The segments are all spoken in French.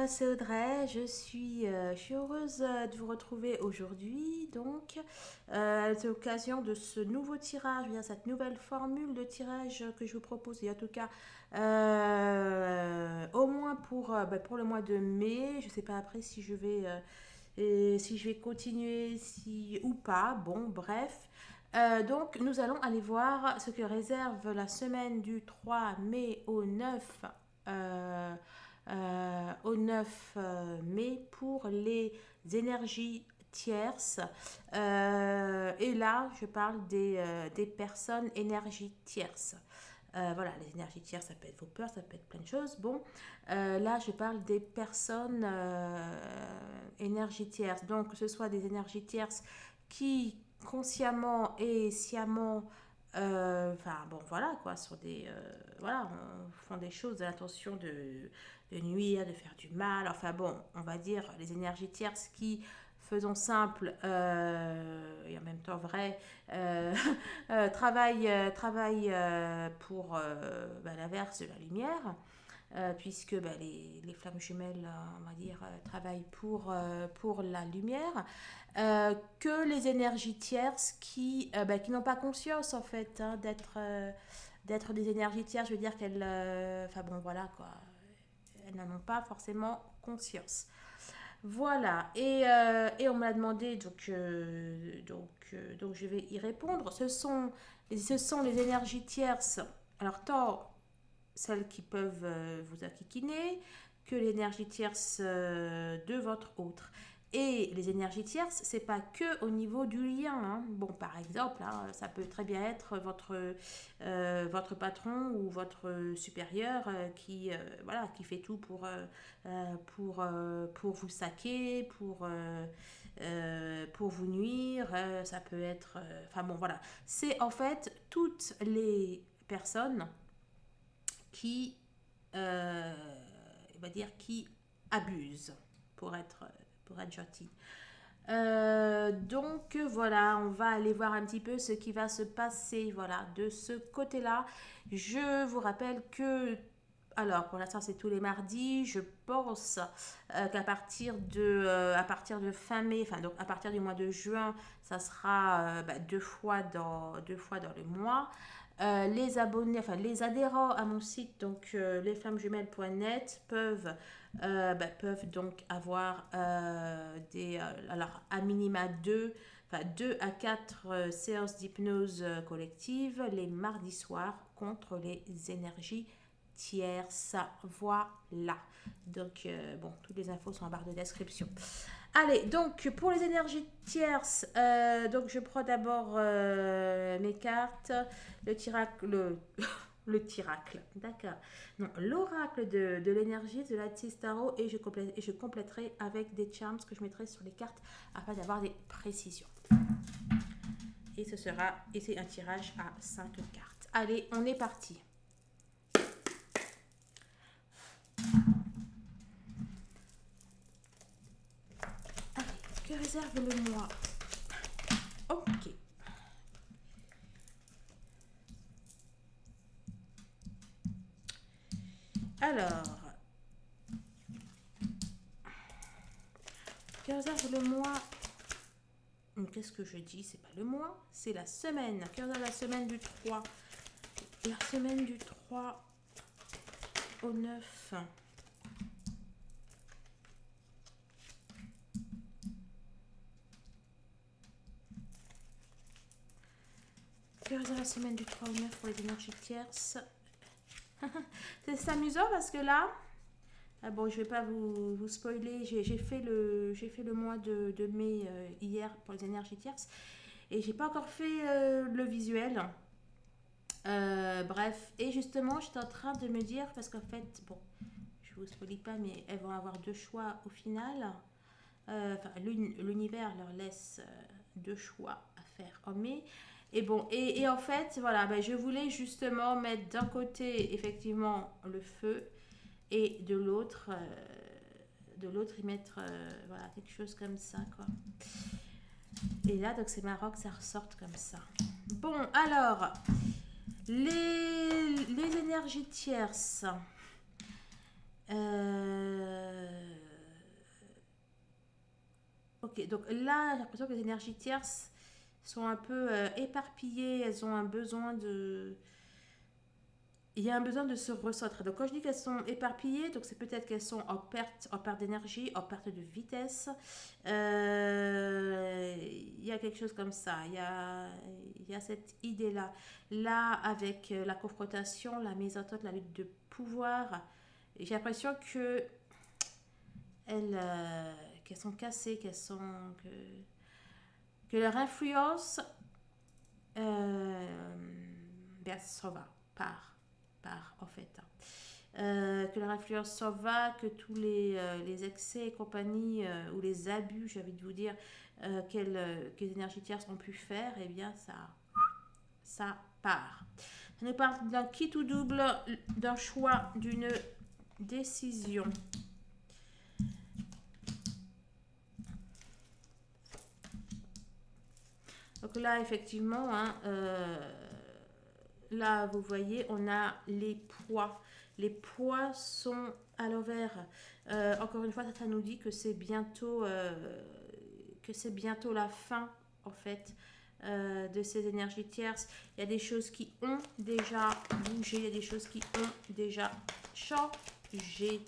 c'est Audrey, je suis heureuse de vous retrouver aujourd'hui. Donc, c'est l'occasion de ce nouveau tirage, bien cette nouvelle formule de tirage que je vous propose, et en tout cas, au moins pour le mois de mai. Je ne sais pas après si je vais, si je vais continuer ou pas. Bon, bref. Donc, nous allons aller voir ce que réserve la semaine du 3 mai euh, au 9 mai pour les énergies tierces. Et là, je parle des personnes énergies tierces. Voilà, les énergies tierces, ça peut être vos peurs, ça peut être plein de choses. Bon, là, je parle des personnes énergies tierces. Donc, que ce soit des énergies tierces qui, consciemment et sciemment, enfin, bon, voilà, quoi, voilà, font des choses à l'intention de nuire, de faire du mal. Enfin, bon, on va dire les énergies tierces qui, faisons simple et en même temps vrai, travaille pour l'inverse de la lumière, puisque les flammes jumelles, on va dire, travaillent pour la lumière, que les énergies tierces qui n'ont pas conscience, en fait, hein, d'être des énergies tierces. Je veux dire qu'elles... Enfin bon, voilà, quoi. Elles n'en ont pas forcément conscience. Voilà, et on m'a demandé, donc je vais y répondre. Ce sont les énergies tierces, alors tant celles qui peuvent vous acquiquiner, que l'énergie tierce de votre autre. Et les énergies tierces, c'est pas que au niveau du lien, hein. Bon, par exemple, hein, ça peut très bien être votre patron ou votre supérieur voilà, qui fait tout pour vous saquer, pour vous nuire. Ça peut être... Enfin bon, voilà. C'est en fait toutes les personnes qui, euh, on va dire, qui abusent, pour être gentil. Donc voilà, on va aller voir un petit peu ce qui va se passer, voilà, de ce côté-là. Je vous rappelle que, alors pour l'instant c'est tous les mardis. Je pense à partir de fin mai, enfin donc à partir du mois de juin, ça sera deux fois dans le mois. Les abonnés, enfin les adhérents à mon site, donc lesflammesjumelles.net, peuvent donc avoir alors à minima deux à quatre séances d'hypnose collective les mardis soirs contre les énergies tierces. Voilà. Donc, bon, toutes les infos sont en barre de description. Allez, donc pour les énergies tierces, donc je prends d'abord mes cartes, le tiracle, d'accord. Non, l'oracle de l'énergie de la Tarot, et je compléterai avec des charms que je mettrai sur les cartes afin d'avoir des précisions. Et c'est un tirage à 5 cartes. Allez, on est parti. Allez, que réserve le mois? Ok. Alors, que réserve le mois? Qu'est-ce que je dis? C'est pas le mois, c'est la semaine. Que réserve la semaine du 3? La semaine du 3 au 9. Que réserve la semaine du 3 au 9 pour les énergies tierces? C'est amusant parce que là, ah bon, je vais pas vous spoiler, j'ai fait le mois de mai hier pour les énergies tierces, et j'ai pas encore fait le visuel. Bref, et justement, j'étais en train de me dire, parce qu'en fait, bon, je vous spoilie pas, mais elles vont avoir deux choix au final. Enfin, l'univers leur laisse deux choix à faire en mai. Et bon, et en fait, voilà, je voulais justement mettre d'un côté, effectivement, le feu, et de l'autre y mettre voilà, quelque chose comme ça, quoi. Et là, donc c'est marrant que ça ressorte comme ça. Bon, alors, les énergies tierces. ok, donc là, j'ai l'impression que les énergies tierces sont un peu éparpillées. Elles ont un besoin de... Il y a un besoin de se recentrer. Donc quand je dis qu'elles sont éparpillées, donc c'est peut-être qu'elles sont en perte d'énergie, en perte de vitesse. Il y a quelque chose comme ça. Il y a cette idée-là. Là, avec la confrontation, la mise en tête, la lutte de pouvoir, j'ai l'impression que elles, qu'elles sont cassées, que leur influence ben, s'en va, part en fait. Que leur influence s'en va, que tous les excès et compagnie, ou les abus, j'ai envie de vous dire, que les énergies tierces ont pu faire, eh bien ça part. Ça nous parle d'un kit ou double, d'un choix, d'une décision. Donc là, effectivement, hein, là, vous voyez, on a les poids. Les poids sont à l'envers. Encore une fois, ça nous dit que c'est bientôt la fin, en fait, de ces énergies tierces. Il y a des choses qui ont déjà bougé, il y a des choses qui ont déjà changé.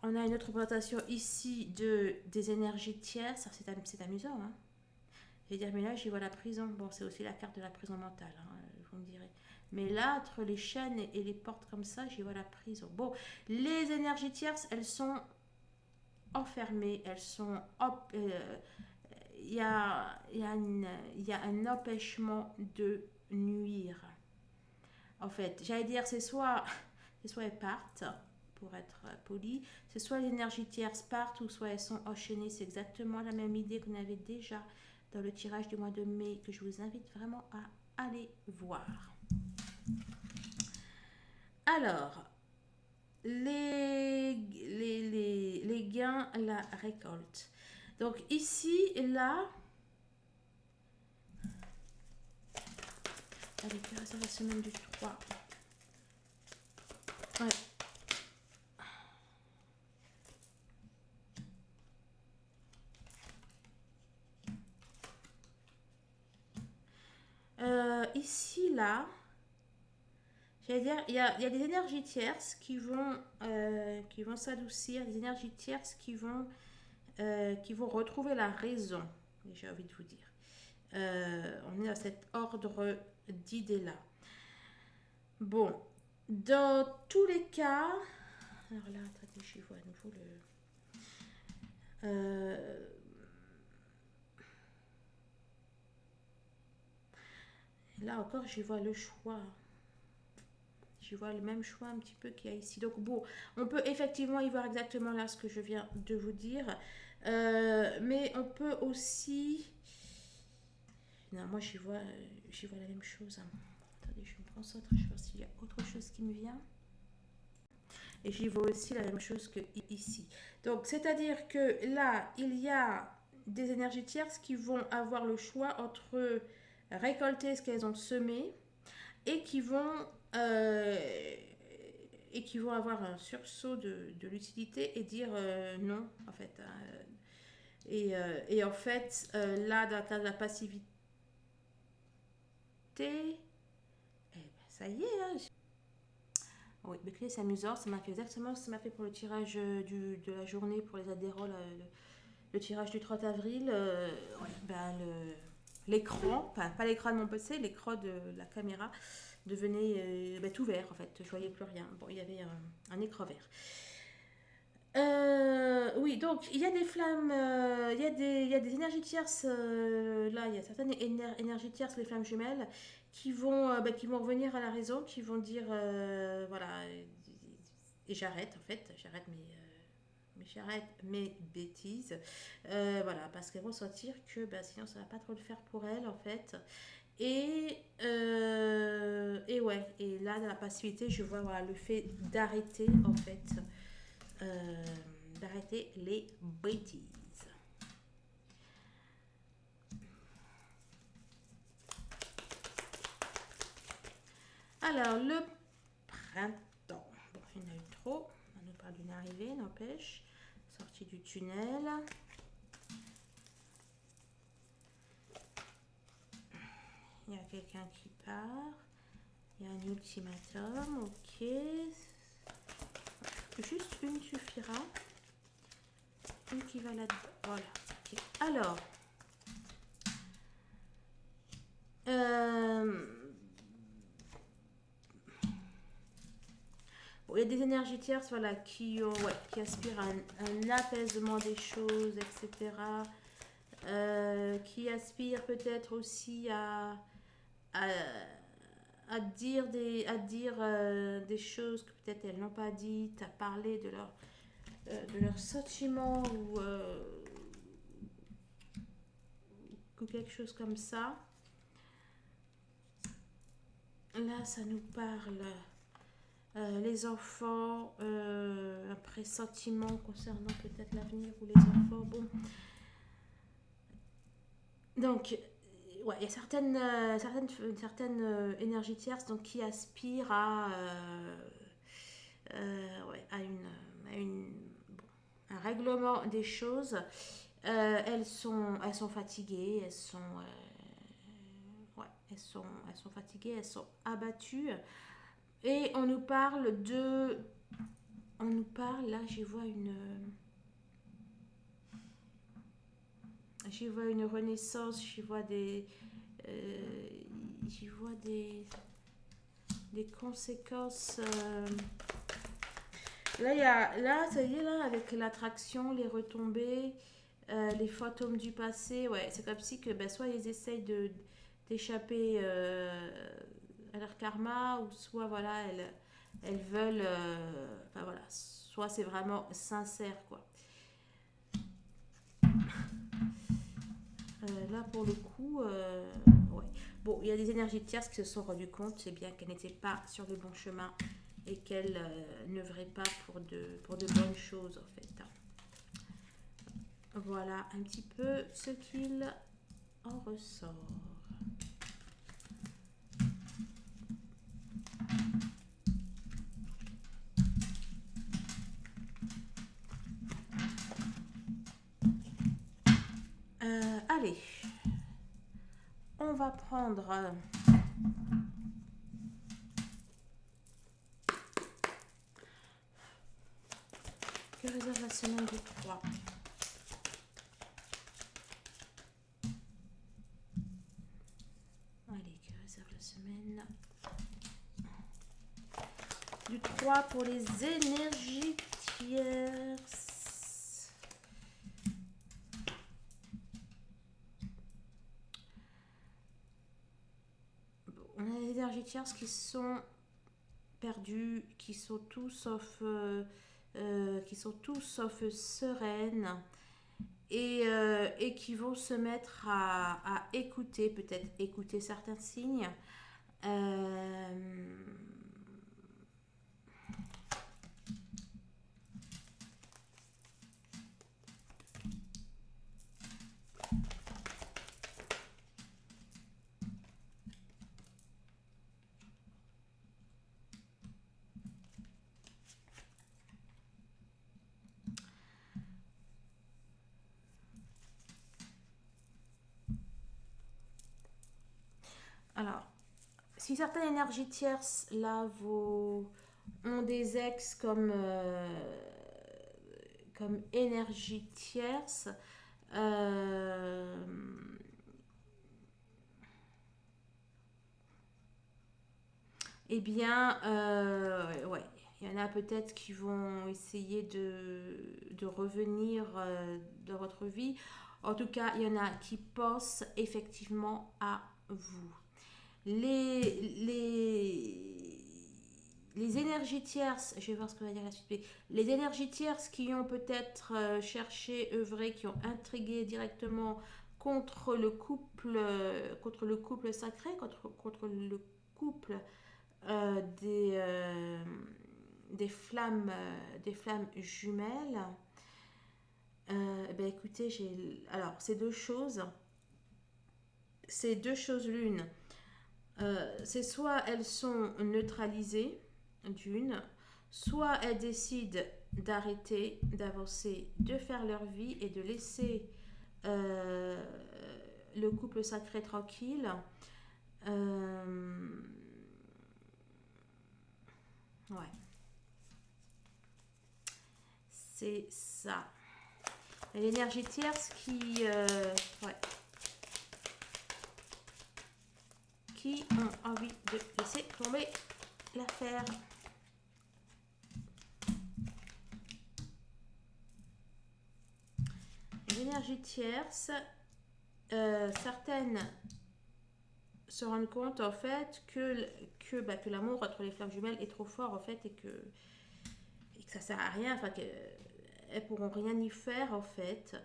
On a une autre représentation ici des énergies tierces. C'est amusant, hein. Je vais dire, mais là, j'y vois la prison. Bon, c'est aussi la carte de la prison mentale, hein, vous me direz. Mais là, entre les chaînes et les portes comme ça, j'y vois la prison. Bon, les énergies tierces, elles sont enfermées. Elles sont... Il y a un empêchement de nuire. En fait, j'allais dire, c'est soit elles partent, pour être poli, c'est soit les énergies tierces partent, ou soit elles sont enchaînées. C'est exactement la même idée qu'on avait déjà dans le tirage du mois de mai, que je vous invite vraiment à aller voir. Alors, les gains, la récolte. Donc ici, là, allez, c'est la semaine du 3. Ouais. Ici, là, j'allais dire, il y a des énergies tierces qui vont s'adoucir, des énergies tierces qui vont retrouver la raison, j'ai envie de vous dire. On est dans cet ordre d'idées-là. Bon, dans tous les cas... Alors là, attendez, je vois à nouveau le... là encore, j'y vois le choix. Je vois le même choix un petit peu qu'il y a ici. Donc bon, on peut effectivement y voir exactement là ce que je viens de vous dire. Mais on peut aussi... Non, moi j'y vois la même chose. Attendez, je me concentre, je vais voir s'il y a autre chose qui me vient. Et j'y vois aussi la même chose que ici. Donc, c'est-à-dire que là, il y a des énergies tierces qui vont avoir le choix entre récolter ce qu'elles ont semé et qui vont avoir un sursaut de lucidité et dire non, en fait. Et en fait, là, dans la passivité, eh ben, ça y est, hein. Oui, mais c'est amusant, ça m'a fait exactement ce que ça m'a fait pour le tirage de la journée pour les adhérents, le tirage du 30 avril. Ouais, ben l'écran, enfin pas l'écran de mon PC, l'écran de la caméra devenait tout vert en fait, je voyais plus rien. Bon, il y avait un écran vert. Oui, donc il y a des flammes, il y a des énergies tierces, là il y a certaines énergies tierces, les flammes jumelles, qui vont revenir à la raison, qui vont dire, voilà, et j'arrête en fait, j'arrête mes bêtises, voilà, parce qu'elles vont sentir que sinon ça va pas trop le faire pour elles en fait. Et ouais, et là dans la passivité, je vois voilà, le fait d'arrêter en fait. D'arrêter les bêtises. Alors, le printemps. Bon, il y en a eu trop. On nous parle d'une arrivée, n'empêche. Sortie du tunnel. Il y a quelqu'un qui part. Il y a un ultimatum, ok. Juste une suffira. Une qui va là-dedans. Voilà. Okay. Alors. Bon, il y a des énergies tierces voilà, qui aspirent à un apaisement des choses, etc. Qui aspirent peut-être aussi à, à dire des choses que peut-être elles n'ont pas dites, à parler de leurs sentiments ou quelque chose comme ça. Là, ça nous parle les enfants, un pressentiment concernant peut-être l'avenir ou les enfants. Bon. Donc, ouais, il y a certaines énergies tierces donc, qui aspirent à un règlement des choses. Elles sont fatiguées, elles sont fatiguées, elles sont abattues. Et on nous parle, là, j'y vois une renaissance, j'y vois des conséquences. Là, ça y est, là, avec l'attraction, les retombées, les fantômes du passé, ouais, c'est comme si que, soit ils essayent d'échapper à leur karma, ou soit, voilà, elles veulent, voilà, soit c'est vraiment sincère, quoi. Là, pour le coup, ouais. Bon, il y a des énergies tierces qui se sont rendues compte, c'est bien qu'elles n'étaient pas sur le bon chemin et qu'elles n'œuvraient pas pour de bonnes choses, en fait. Voilà un petit peu ce qu'il en ressort. Allez, on va prendre que réserve la semaine du 3. Allez, que réserve la semaine du 3 pour les énergies tierces. Bon, on a les énergies tierces qui sont perdues, qui sont tout sauf sereines. Et qui vont se mettre à écouter, peut-être écouter certains signes. Alors, si certaines énergies tierces, là, ont des ex comme énergie tierce, eh bien, ouais, il y en a peut-être qui vont essayer de revenir dans votre vie. En tout cas, il y en a qui pensent effectivement à vous. Les énergies tierces, je vais voir ce que va dire la suite, les énergies tierces qui ont peut-être cherché, œuvré, qui ont intrigué directement contre le couple sacré, contre le couple des flammes jumelles. Écoutez, alors c'est deux choses l'une. C'est soit elles sont neutralisées d'une, soit elles décident d'arrêter, d'avancer, de faire leur vie et de laisser le couple sacré tranquille. Euh, ouais, c'est ça. L'énergie tierce ouais, qui ont envie de laisser tomber l'affaire. L'énergie tierce, certaines se rendent compte en fait que l'amour entre les flammes jumelles est trop fort en fait et que ça sert à rien, enfin qu'elles pourront rien y faire en fait.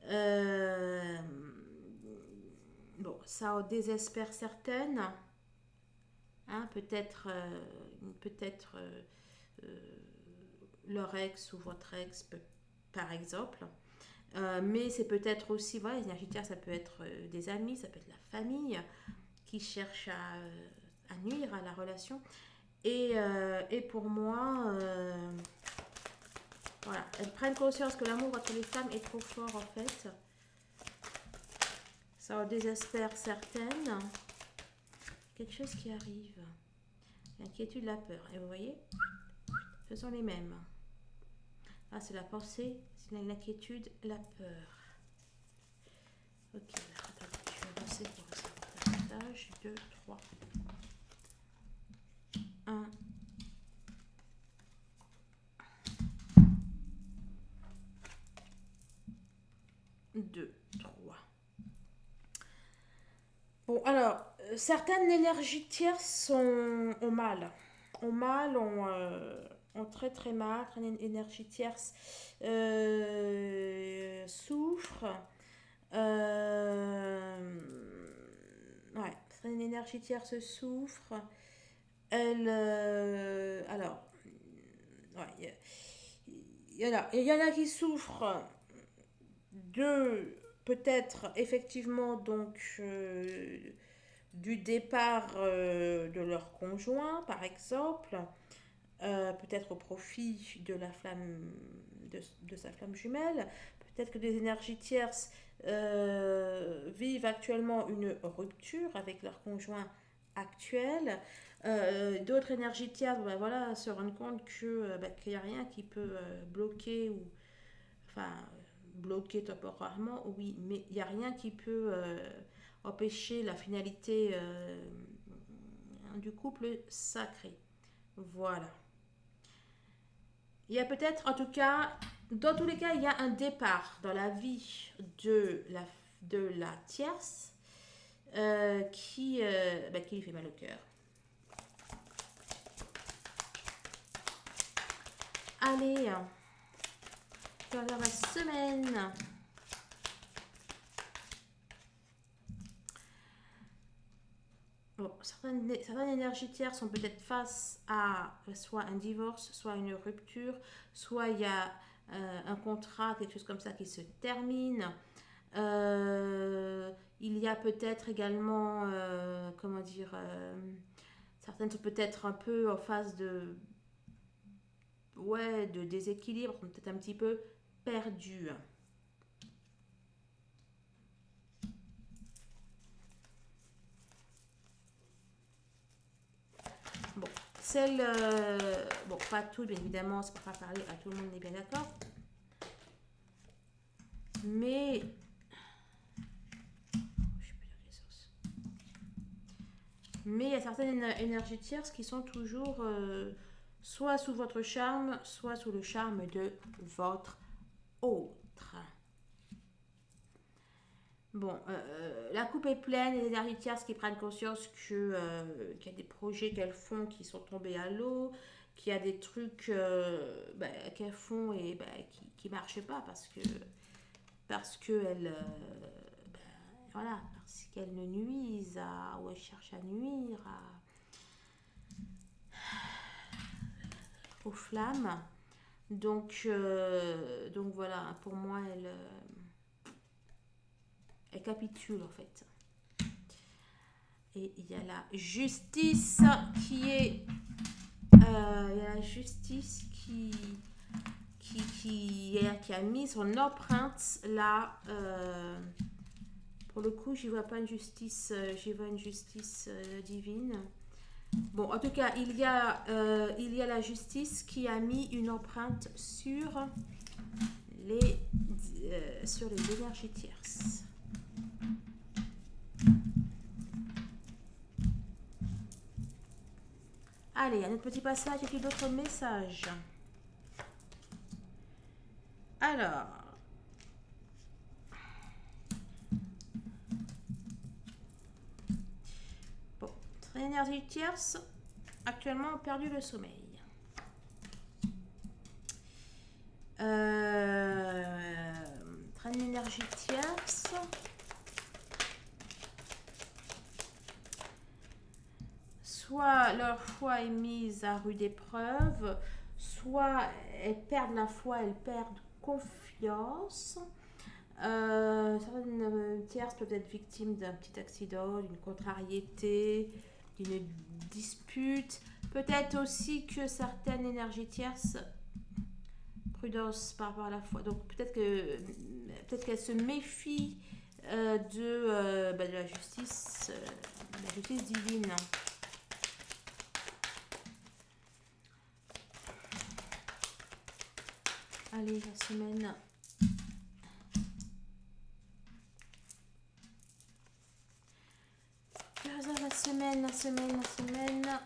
Euh, bon, ça désespère certaines, hein, peut-être leur ex ou votre ex par exemple. Mais c'est peut-être aussi, voilà, les énergies tiers, ça peut être des amis, ça peut être la famille qui cherche à nuire à la relation. Et pour moi, voilà, elles prennent conscience que l'amour entre les femmes est trop fort en fait. Ça en désespère certaines. Quelque chose qui arrive. L'inquiétude, la peur. Et vous voyez, ce sont les mêmes. Là, c'est la pensée, c'est l'inquiétude, la peur. Ok, attendez, je vais avancer pour ce davantage. 2, 3. 1, 2, 3. Bon, alors, certaines énergies tierces ont mal. Ont mal, ont très très mal. Certaines énergies tierces souffrent. Euh, ouais, certaines énergies tierces souffrent. Elles. Alors, ouais, il y en a qui souffrent de peut-être effectivement donc du départ de leur conjoint par exemple, peut-être au profit de la flamme de sa flamme jumelle, peut-être que des énergies tierces vivent actuellement une rupture avec leur conjoint actuel. D'autres énergies tierces ben voilà, se rendent compte qu'il n'y a rien qui peut bloquer ou enfin bloquer temporairement, oui, mais il n'y a rien qui peut empêcher la finalité du couple sacré. Voilà. Il y a peut-être, en tout cas, dans tous les cas, il y a un départ dans la vie de la tierce qui lui fait mal au cœur. Allez, dans la semaine. Bon, certaines énergies tierces sont peut-être face à soit un divorce, soit une rupture, soit il y a un contrat, quelque chose comme ça qui se termine. Il y a peut-être également, comment dire, certaines sont peut-être un peu en phase de déséquilibre, sont peut-être un petit peu perdues. Bon, bon, pas toutes, bien évidemment, c'est pas parler à tout le monde, on est bien d'accord. Mais, je sais plus dans quel sens. Mais il y a certaines énergies tierces qui sont toujours soit sous votre charme, soit sous le charme de votre autre. Bon, la coupe est pleine, les énergies tierces qui prennent conscience qu'il y a des projets qu'elles font qui sont tombés à l'eau, qu'il y a des trucs qu'elles font et qui marchent pas parce que elles, ben, voilà, parce qu'elles ne nuisent ou elles cherchent à nuire aux flammes. Donc voilà, pour moi, elle capitule en fait. Et il y a la justice qui est. Il y a la justice qui a mis son empreinte là Pour le coup, j'y vois pas une justice, j'y vois une justice divine. Bon, en tout cas, il y a la justice qui a mis une empreinte les, sur les énergies tierces. Allez, un autre petit passage et puis d'autres messages. Alors, bon, énergie tierce, actuellement ont perdu le sommeil. Train d'énergie tierce. Soit leur foi est mise à rude épreuve, soit elles perdent la foi, elles perdent confiance. Certaines tierces peuvent être victimes d'un petit accident, d'une contrariété, d'une dispute. Peut-être aussi que certaines énergies tierces, prudence par rapport à la foi. Donc peut-être qu'elles se méfient de la justice divine. Allez, la semaine. La semaine.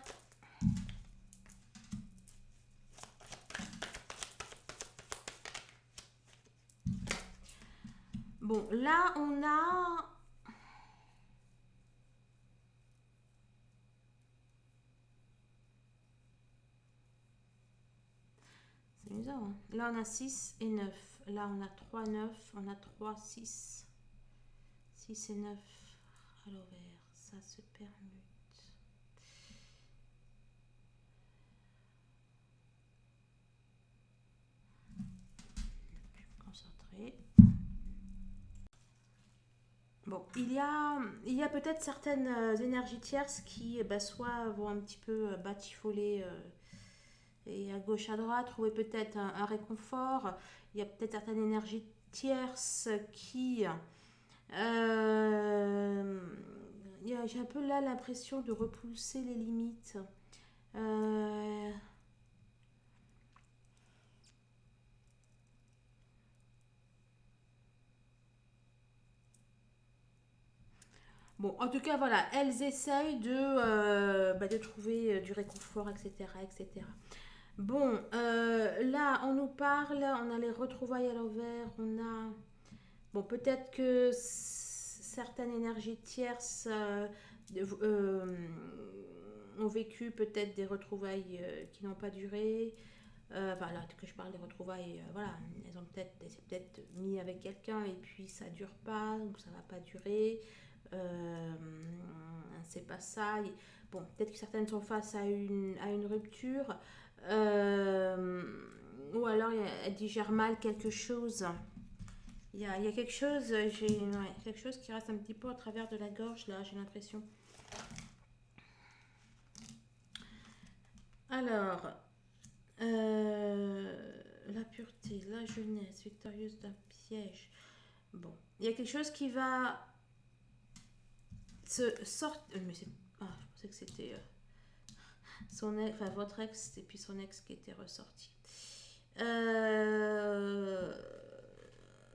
Bon, là, on a... C'est amusant, hein. Là, on a 6 et 9. Là, on a 3, 9. On a 3, 6. 6 et 9 à l'envers. Ça se permute. Je vais me concentrer. Bon, il y a peut-être certaines énergies tierces qui soit vont un petit peu batifoler et à gauche à droite, trouver peut-être un réconfort. Il y a peut-être certaines énergies tierces qui... j'ai un peu là l'impression de repousser les limites. Bon, en tout cas, voilà, elles essayent de trouver du réconfort, etc., etc. Bon, là, on nous parle, on a les retrouvailles à l'envers, on a... Bon, peut-être que certaines énergies tierces euh, ont vécu peut-être des retrouvailles qui n'ont pas duré. Enfin, là, que je parle des retrouvailles, voilà, c'est peut-être mis avec quelqu'un et puis ça dure pas, ou ça va pas durer. Euh, c'est pas ça. Bon, peut-être que certaines sont face à une rupture. Euh, ou alors elle digère mal quelque chose. Il y a quelque chose, quelque chose qui reste un petit peu à travers de la gorge là, j'ai l'impression. Alors, la pureté, la jeunesse, victorieuse d'un piège. Bon, il y a quelque chose qui va se sortir. Mais c'est. Ah, je pensais que c'était votre ex et puis son ex qui était ressorti.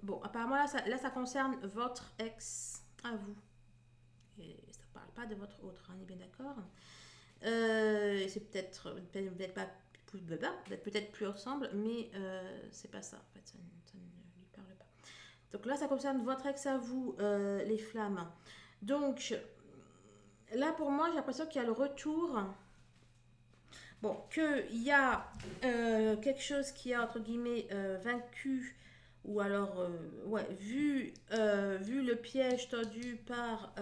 Bon, apparemment là, ça concerne votre ex à vous. Et ça parle pas de votre autre, on est bien d'accord. C'est peut-être plus ensemble, mais c'est pas ça en fait, ça ne lui parle pas. Donc là, ça concerne votre ex à vous, les flammes. Donc là, pour moi, j'ai l'impression qu'il y a le retour. Bon, qu'il y a quelque chose qui a entre guillemets vaincu ou alors vu le piège tendu par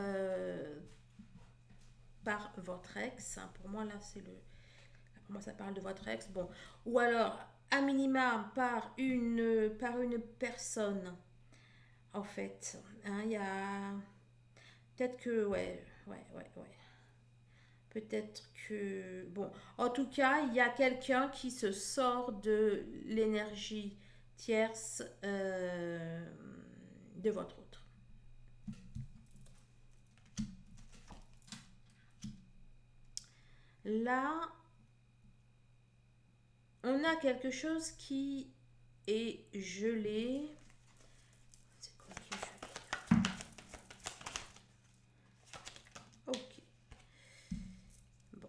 votre ex, hein. Pour moi là pour moi ça parle de votre ex, bon, ou alors à minima par une personne en fait, hein. Il y a peut-être que ouais, peut-être que bon, en tout cas il y a quelqu'un qui se sort de l'énergie tierce de votre autre. Là, on a quelque chose qui est gelé. C'est quoi qui est gelé? Ok. Bon.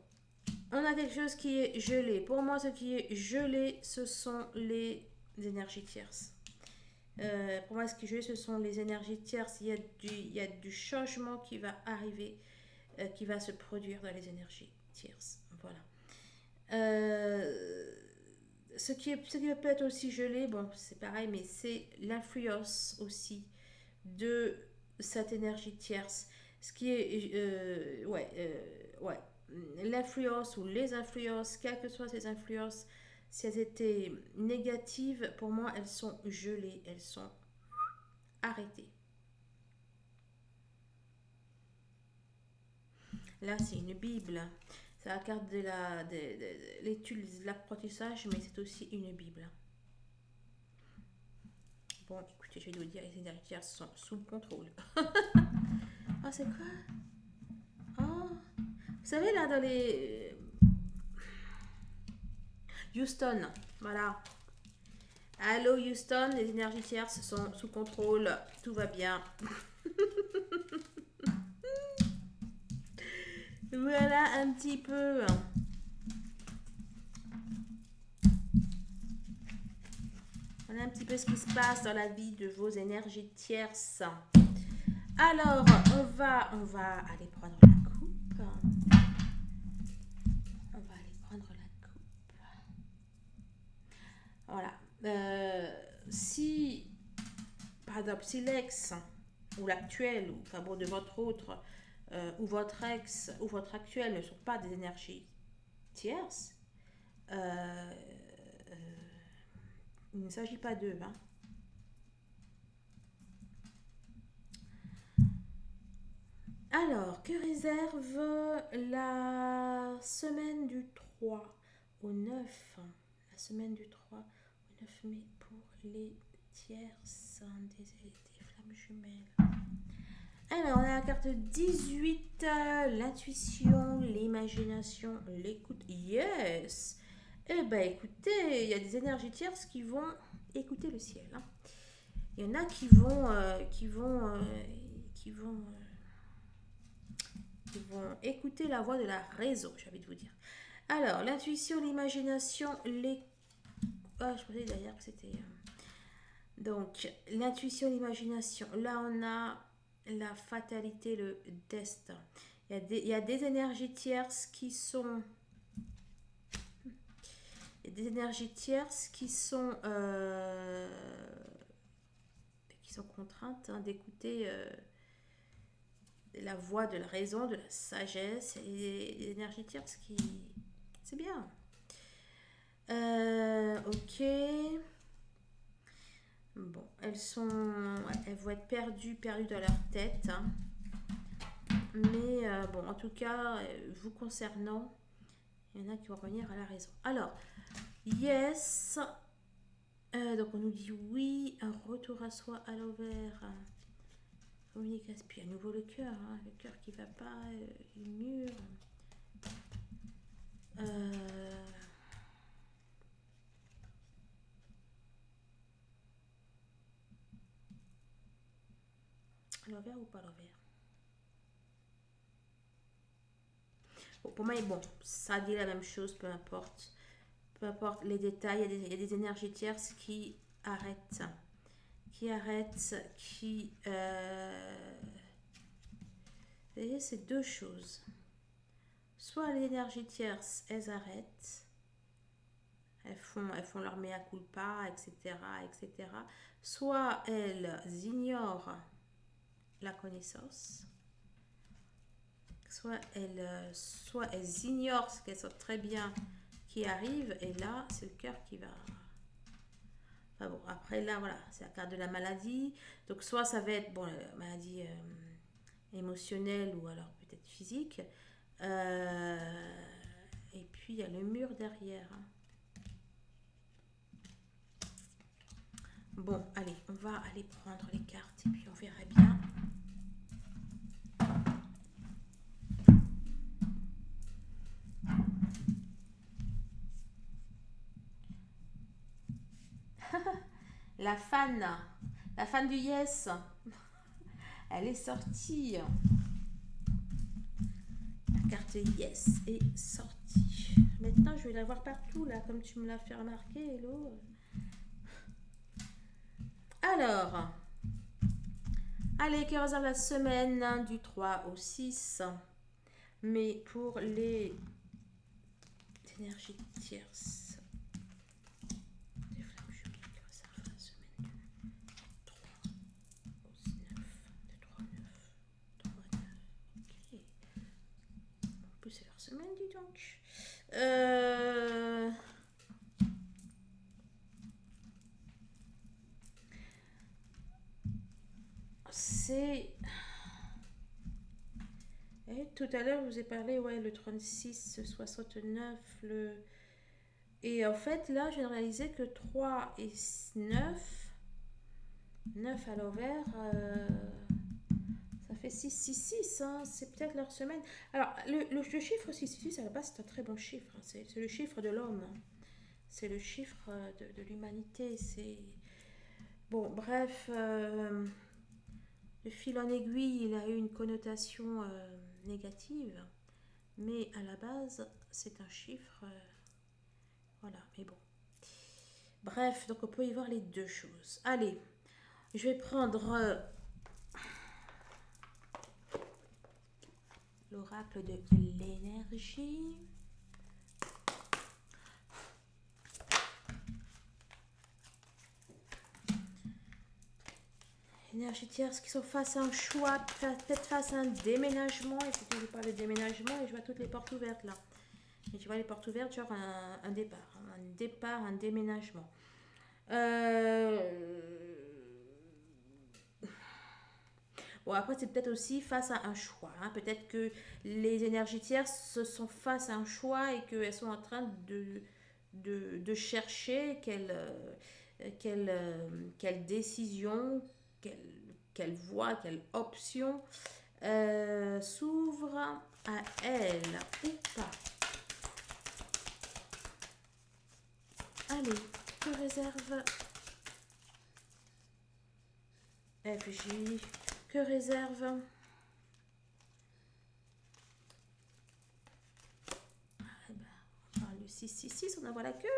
On a quelque chose qui est gelé. Pour moi, ce qui est gelé, ce sont les énergies tierces. Pour moi, ce qui est gelé, ce sont les énergies tierces. Il y a du changement qui va arriver, qui va se produire dans les énergies tierces. Voilà. Euh, ce qui peut être aussi gelé, bon, c'est pareil, mais c'est l'influence aussi de cette énergie tierce. Ce qui est, ouais, l'influence ou les influences, quelles que soient ces influences, si elles étaient négatives, pour moi, elles sont gelées, elles sont arrêtées. Là, c'est une Bible. C'est la carte de l'étude de l'apprentissage, mais c'est aussi une Bible. Bon, écoutez, je vais vous dire, les énergies sont sous contrôle. Ah, c'est quoi? Oh, vous savez, là, dans les... Houston, voilà. Allô, Houston, les énergies tierces sont sous contrôle. Tout va bien. Voilà un petit peu. Voilà un petit peu ce qui se passe dans la vie de vos énergies tierces. Alors, on va aller prendre la coupe. On va aller prendre la coupe. Voilà. Si, par exemple, si l'ex ou l'actuel, ou enfin bon, de votre autre, ou votre ex ou votre actuel ne sont pas des énergies tierces, euh, il ne s'agit pas d'eux. Hein. Alors, que réserve la semaine du 3 au 9? La semaine du 3 au 9 mai pour les tierces des flammes jumelles. Alors, on a la carte 18, l'intuition, l'imagination, l'écoute. Yes! Eh ben, écoutez, il y a des énergies tierces qui vont écouter le ciel. Hein. Il y en a qui vont, qui vont écouter la voix de la raison, j'ai envie de vous dire. Alors, l'intuition, l'imagination, les... Ah, je pensais d'ailleurs que c'était... Donc, l'intuition, l'imagination. Là, on a la fatalité, le destin. Il y a des énergies tierces qui sont... Il y a des énergies tierces qui sont contraintes hein, d'écouter la voix de la raison, de la sagesse, et des énergies tierces qui... C'est bien. Ok. Bon, elles vont être perdues dans leur tête. Hein. Mais bon, en tout cas, vous concernant, il y en a qui vont revenir à la raison. Alors, yes. Donc on nous dit oui, un retour à soi à l'envers. Communication. Puis à nouveau le cœur qui va pas, le mur. À l'envers ou pas à l'envers? Bon, pour moi, bon, ça dit la même chose, peu importe. Peu importe les détails, il y a des énergies tierces qui arrêtent. Vous voyez, c'est deux choses. Soit les énergies tierces, elles arrêtent. Elles font leur mea culpa, etc., etc. Soit elles ignorent la connaissance, soit elles ignorent ce qu'elles savent très bien qui arrive, et là, c'est le cœur qui va... Enfin bon, après là, voilà, c'est la carte de la maladie. Donc soit ça va être, bon, la maladie émotionnelle ou alors peut-être physique. Et puis il y a le mur derrière. Hein. Bon, allez, on va aller prendre les cartes et puis on verra bien. la fan du yes, elle est sortie. La carte yes est sortie. Maintenant, je vais la voir partout, là, comme tu me l'as fait remarquer, Hello. Alors, allez, qui réserve la semaine du 3 au 6. Mais pour les énergies tierces, des flammes jumelles qui réservent la semaine du 3 au 9, du 3 au 9, 3 au 9, ok. En plus, c'est leur semaine, dis donc. C'est... Et tout à l'heure, je vous ai parlé, ouais, le 36, 69, le... Et en fait, là, j'ai réalisé que 3 et 9, 9 à l'envers, ça fait 6, hein, c'est peut-être leur semaine. Alors, le chiffre 6, à la base, c'est un très bon chiffre, hein, c'est le chiffre de l'homme, hein. C'est le chiffre de l'humanité, c'est... Bon, bref, le fil en aiguille, il a eu une connotation négative, mais à la base, c'est un chiffre... voilà, mais bon. Bref, donc on peut y voir les deux choses. Allez, je vais prendre l'oracle de l'énergie. Énergie tierce qui sont face à un choix, peut-être face à un déménagement. Et puis je parle de déménagement et je vois toutes les portes ouvertes là. Et tu vois les portes ouvertes, genre un départ, un déménagement. Bon, après, c'est peut-être aussi face à un choix, hein. Peut-être que les énergies tierces sont face à un choix et qu'elles sont en train de chercher quelle décision, quelle voie, quelle option s'ouvre à elle ou pas. Allez, que réserve FJ? Que réserve le 666, on en voit la queue,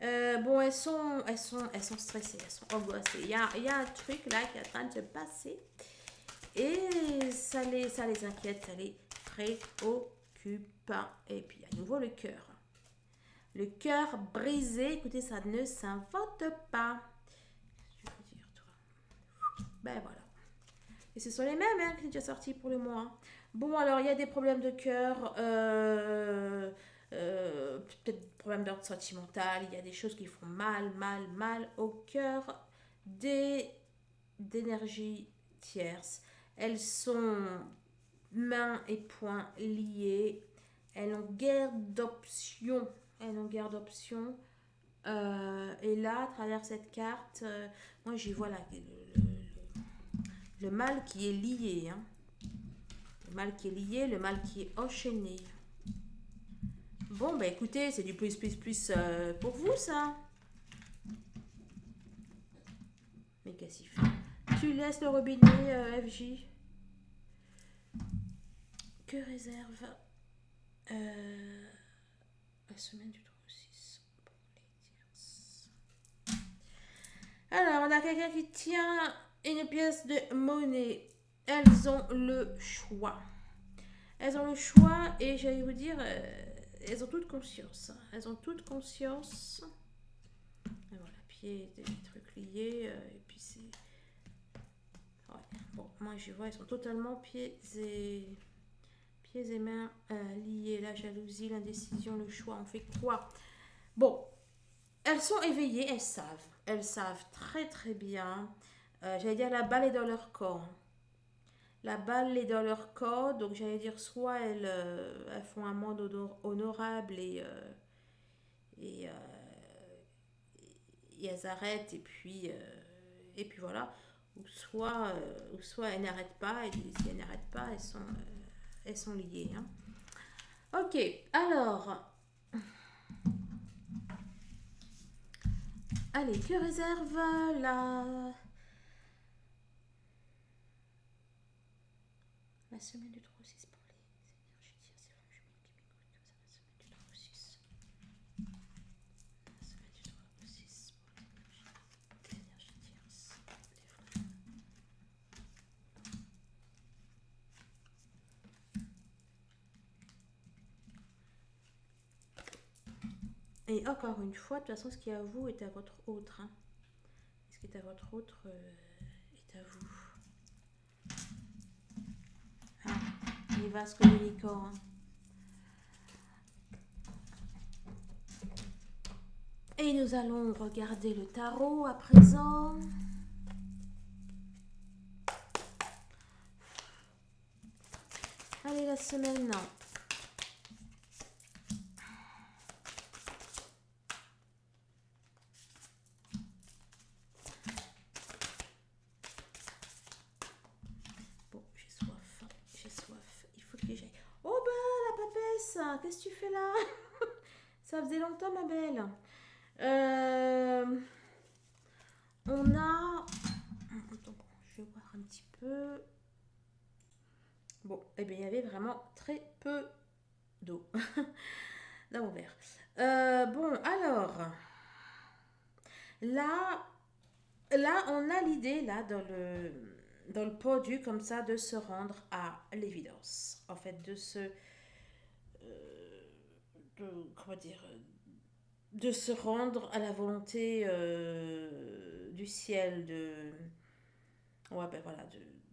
hein. Bon, elles sont stressées, elles sont angoissées. Il y a un truc là qui est en train de se passer et ça les inquiète, ça les préoccupe. Et puis, à nouveau, le cœur. Le cœur brisé, écoutez, ça ne s'invente pas. Je veux dire, toi. Ben voilà. Et ce sont les mêmes hein, qui sont déjà sortis pour le mois. Bon, alors, il y a des problèmes de cœur. Peut-être des problèmes d'ordre sentimental. Il y a des choses qui font mal au cœur d'énergie tierce. Elles sont mains et poings liés. Elles n'ont guère d'options. Et là, à travers cette carte, moi j'y vois le mal qui est lié. Hein. Le mal qui est lié, le mal qui est enchaîné. Bon, bah écoutez, c'est du plus pour vous, ça. Mais qu'est-ce qu'il fait? Tu laisses le robinet, FJ. Que réserve la semaine du 3 au 6 pour les tierces? Alors, on a quelqu'un qui tient une pièce de monnaie. Elles ont le choix. Elles ont le choix et j'allais vous dire, elles ont toute conscience. Elles ont toute conscience. Et voilà, pieds, des trucs liés. Et puis c'est... Ouais. Bon, moi je vois, elles sont totalement pieds et mains liés. La jalousie, l'indécision, le choix, on fait quoi? Bon, elles sont éveillées, elles savent. Elles savent très très bien. J'allais dire la balle est dans leur corps. La balle est dans leur corps, donc j'allais dire soit elles font un monde honorable et, euh, et elles arrêtent et puis voilà. Ou soit elles n'arrêtent pas et si elles n'arrêtent pas, elles sont liées. Hein. Ok, alors Allez, que réserve la semaine du 3-6 pour les énergies tierces et flammes jumelles qui m'écoutent comme ça, la semaine du 3-6. La semaine du 3-6 pour les énergies tierces. Les flammes. Et encore une fois, de toute façon, ce qui est à vous est à votre autre. Hein. Ce qui est à votre autre est à vous. Ah, les vases communicants. Hein. Et nous allons regarder le tarot à présent. Allez, la semaine. Bon, j'ai soif. J'ai soif. Il faut que j'aille. Oh bah, la papesse, qu'est-ce que tu fais là? Ça faisait longtemps, ma belle. On a... Attends, je vais voir un petit peu. Bon, eh bien, il y avait vraiment très peu d'eau dans mon verre. Bon, alors, là, là, on a l'idée, là, dans le produit, comme ça, de se rendre à l'évidence. En fait, de se... comment dire, de se rendre à la volonté du ciel, ouais, ben voilà,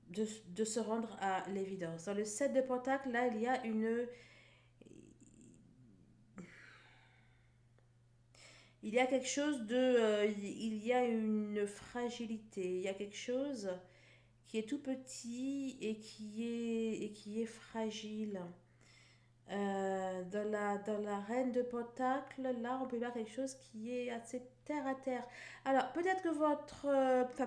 de se rendre à l'évidence. Dans le 7 de Pentacle, là, il y a il y a quelque chose de, il y a une fragilité, il y a quelque chose qui est tout petit et qui est fragile. Dans la reine de Pentacle, là, on peut voir quelque chose qui est assez terre à terre. Alors, peut-être que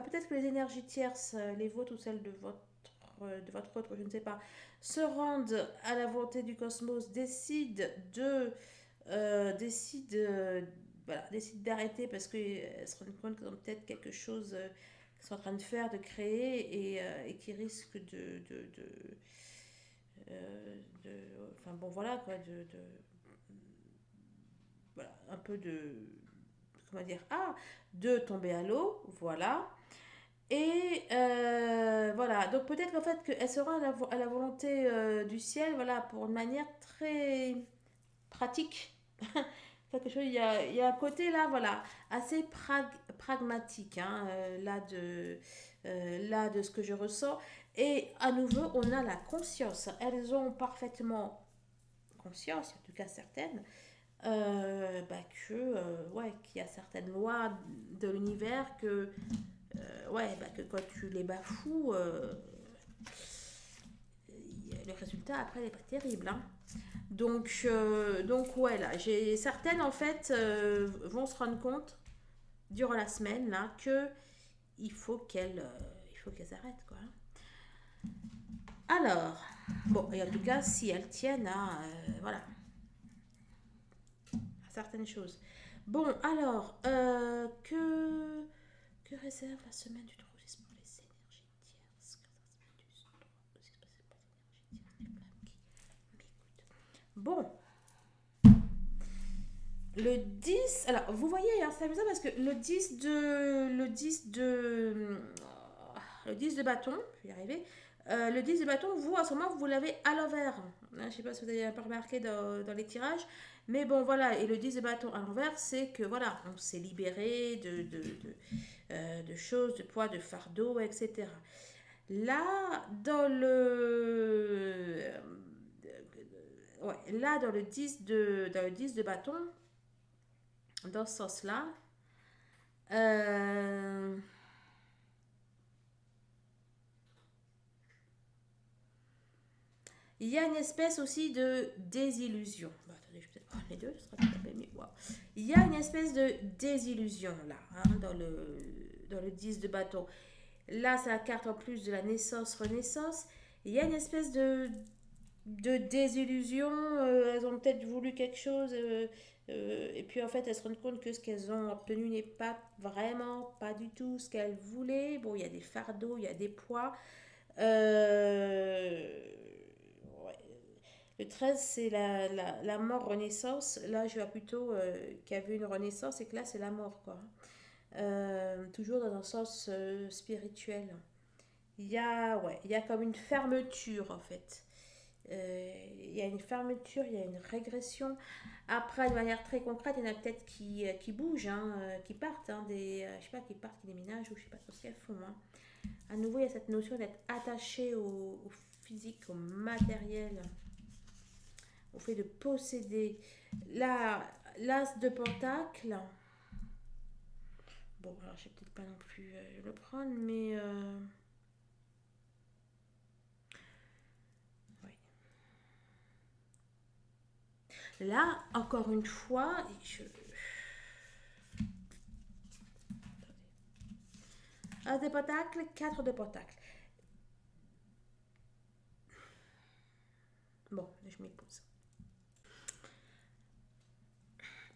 peut-être que les énergies tierces, les vôtres ou celles de votre autre, je ne sais pas, se rendent à la volonté du cosmos, décident, voilà, décident d'arrêter parce qu'elles se rendent compte qu'ils ont peut-être quelque chose qu'ils sont en train de faire, de créer et qui risque enfin bon voilà quoi, voilà, un peu de, comment dire, de tomber à l'eau, voilà. Et voilà, donc peut-être qu'en fait qu'elle sera à la volonté du ciel, voilà, pour une manière très pratique. Quelque chose, il y a un côté là, voilà, assez pragmatique, hein, là de ce que je ressens. Et à nouveau, on a la conscience. Elles ont parfaitement conscience, en tout cas certaines, bah ouais, qu'il y a certaines lois de l'univers ouais, bah que quand tu les bafoues, le résultat après n'est pas terrible. Hein. Donc ouais, là, j'ai certaines en fait vont se rendre compte durant la semaine là que il faut qu'elles arrêtent quoi. Alors, bon, et en tout cas, si elles tiennent voilà, à certaines choses. Bon, alors, que réserve la semaine du 3 pour les énergies tierces? Bon, le 10, alors vous voyez, hein, c'est amusant parce que le 10 de bâton, je vais y arriver. Le 10 de bâton, vous, à ce moment, vous l'avez à l'envers. Hein, je ne sais pas si vous avez un peu remarqué dans les tirages. Mais bon, voilà. Et le 10 de bâton à l'envers, c'est que, voilà, on s'est libéré de choses, de poids, de fardeaux, etc. Là, ouais, là, dans le 10 de bâton, dans ce sens-là, euh, il y a une espèce aussi de désillusion. Bon, attendez, je vais peut-être prendre les deux, ce sera peut-être mieux. Wow. Il y a une espèce de désillusion là, hein, dans le 10 de bâton. Là, c'est la carte en plus de la naissance-renaissance. Il y a une espèce de désillusion. Elles ont peut-être voulu quelque chose. Et puis en fait, elles se rendent compte que ce qu'elles ont obtenu n'est pas vraiment, pas du tout ce qu'elles voulaient. Bon, il y a des fardeaux, il y a des poids. Ouais. Le 13, c'est la mort renaissance. Là, je vois plutôt qu'il y avait une renaissance et que là, c'est la mort, quoi. Toujours dans un sens spirituel. Ouais, il y a comme une fermeture, en fait. Il y a une fermeture, il y a une régression. Après, de manière très concrète, il y en a peut-être qui bougent, hein, qui partent, hein, je sais pas, qui partent, qui déménagent, ou je sais pas trop ce qu'elles font. Hein. À nouveau, il y a cette notion d'être attaché au physique, au matériel, au fait de posséder. Là, l'as de pentacle, bon, alors je vais peut-être pas non plus le prendre, mais ouais. Là, encore une fois, as de pentacle, 4 de pentacle. Bon, je m'y pose.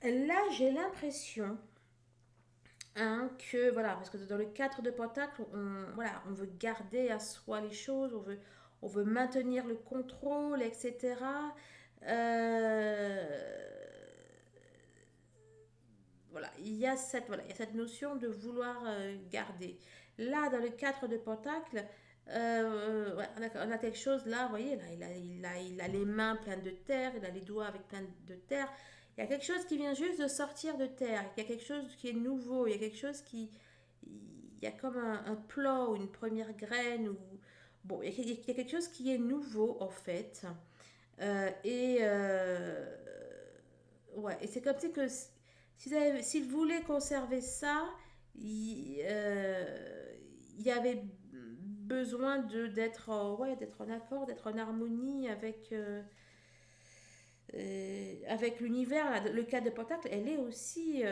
Là, j'ai l'impression hein, que, voilà, parce que dans le 4 de pentacle, voilà, on veut garder à soi les choses, on veut maintenir le contrôle, etc. Euh, voilà, il y a cette notion de vouloir garder. Là, dans le 4 de Pentacle, ouais, on a quelque chose là, vous voyez, là, il a les mains pleines de terre, il a les doigts avec plein de terre. Il y a quelque chose qui vient juste de sortir de terre, il y a quelque chose qui est nouveau, il y a quelque chose qui. Il y a comme un plan ou une première graine, ou. Bon, il y a quelque chose qui est nouveau en fait. Et ouais, et c'est comme si que s'ils voulaient conserver ça, il y avait besoin d'être ouais, d'être en accord, d'être en harmonie avec l'univers. Le cas de Pentacle, elle est aussi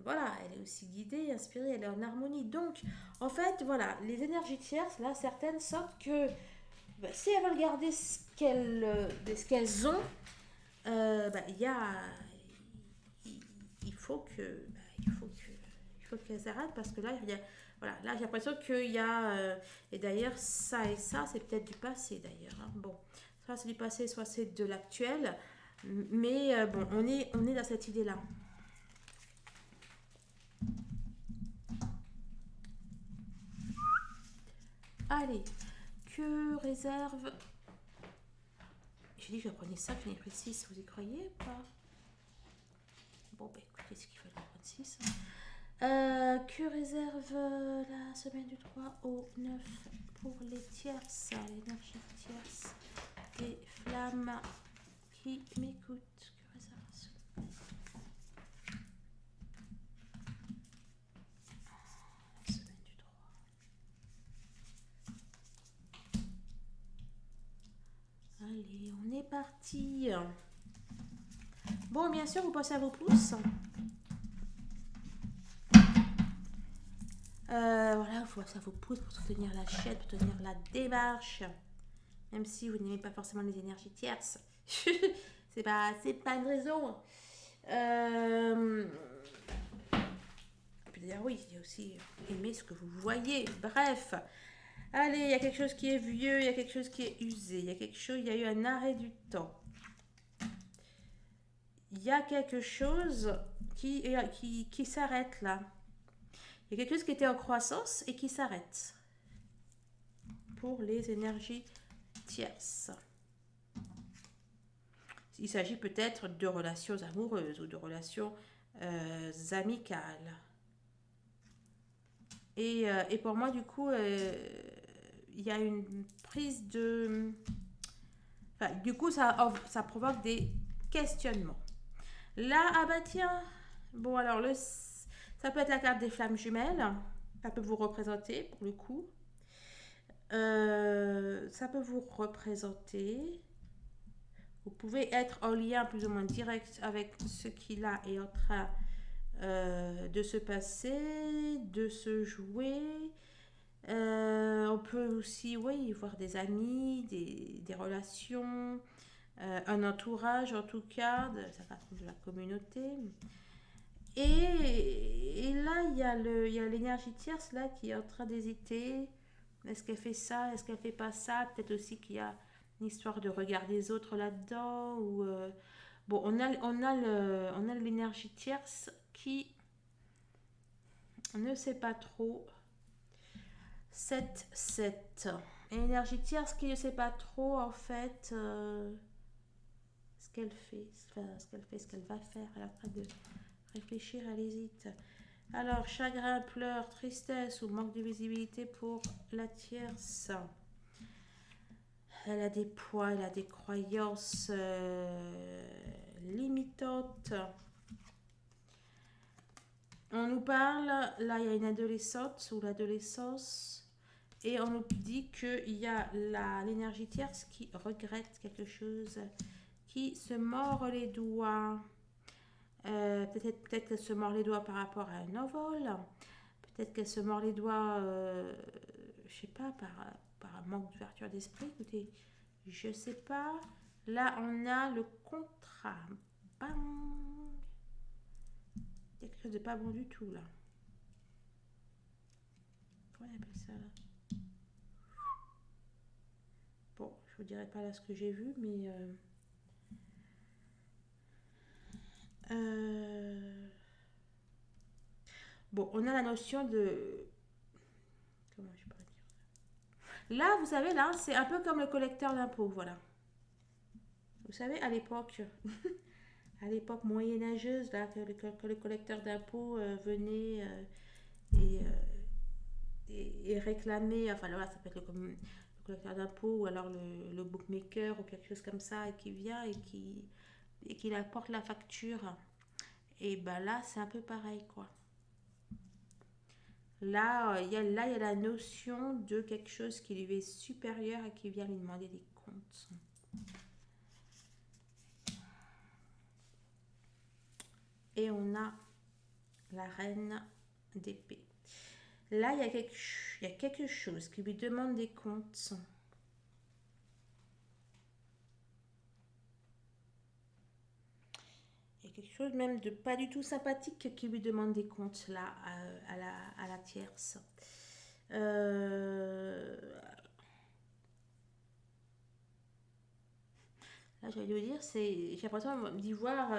voilà, elle est aussi guidée, inspirée, elle est en harmonie. Donc, en fait, voilà, les énergies tierces, là, certaines sortent que bah, si elles veulent garder ce qu'elles ont, bah, il faut que, bah, il faut qu'elles arrêtent parce que là, voilà, là j'ai l'impression qu'il y a, et d'ailleurs ça et ça, c'est peut-être du passé d'ailleurs. Hein. Bon, soit c'est du passé, soit c'est de l'actuel, mais bon, on est dans cette idée-là. Allez, que réserve. J'ai dit que je prenais ça, que j'en ai pris 6, vous y croyez pas? Bon, bah écoutez, ce qu'il fallait prendre 6. Que réserve la semaine du 3 au 9 pour les tierces, l'énergie tierce des flammes qui m'écoutent? Que réserve la semaine du 3? Allez, on est parti. Bon, bien sûr, vous passez à vos pouces. Voilà, il faut passer à vos pouces pour soutenir la chaîne, pour soutenir la démarche. Même si vous n'aimez pas forcément les énergies tierces. c'est pas une raison. D'ailleurs, oui, il y a aussi aimer ce que vous voyez. Bref. Allez, il y a quelque chose qui est vieux, il y a quelque chose qui est usé, il y a eu un arrêt du temps. Il y a quelque chose qui s'arrête là. Il y a quelque chose qui était en croissance et qui s'arrête. Pour les énergies tierces. Il s'agit peut-être de relations amoureuses ou de relations amicales. Et pour moi, du coup, il y a une prise de. Enfin, du coup, ça provoque des questionnements. Là, ah bah tiens, bon alors ça peut être la carte des flammes jumelles, ça peut vous représenter pour le coup. Ça peut vous représenter. Vous pouvez être en lien plus ou moins direct avec ce qui là est en train de se passer, de se jouer. On peut aussi, oui, voir des amis, des relations. un entourage en tout cas, ça va être de la communauté. Et là, il y a l'énergie tierce là qui est en train d'hésiter. Est-ce qu'elle fait ça? Est-ce qu'elle fait pas ça? Peut-être aussi qu'il y a une histoire de regard des autres là-dedans. Ou bon, on a l'énergie tierce qui ne sait pas trop. 7 7. Et l'énergie tierce qui ne sait pas trop en fait ce qu'elle fait. Ce qu'elle va faire. Elle est en train de réfléchir, elle hésite. Alors, chagrin, pleurs, tristesse ou manque de visibilité pour la tierce. Elle a des poids, elle a des croyances limitantes. On nous parle, là il y a une adolescente ou l'adolescence, et on nous dit qu'il y a l'énergie tierce qui regrette quelque chose, qui se mord les doigts. Peut-être qu'elle se mord les doigts par rapport à un envol. Peut-être qu'elle se mord les doigts, je sais pas, par un manque d'ouverture d'esprit. Écoutez, je sais pas. Là, on a le contrat. Bang. Il y a quelque chose de pas bon du tout, là. Comment on appelle ça, là? Bon, je vous dirai pas là ce que j'ai vu, mais... Bon, on a la notion de... Comment je pourrais dire? Là, vous savez, là, c'est un peu comme le collecteur d'impôts, voilà. Vous savez, à l'époque moyenâgeuse, là, que le collecteur d'impôts venait et, et réclamait, enfin là, ça peut être le collecteur d'impôts ou alors le bookmaker ou quelque chose comme ça, et qui vient et qui apporte la facture. Et ben là, c'est un peu pareil, quoi. Là, il y a la notion de quelque chose qui lui est supérieur et qui vient lui demander des comptes. Et on a la reine d'épée. Là, il y a quelque chose qui lui demande des comptes. Il y a quelque chose même de pas du tout sympathique qui lui demande des comptes là à la tierce. Là, j'allais vous dire, j'ai l'impression d'y voir,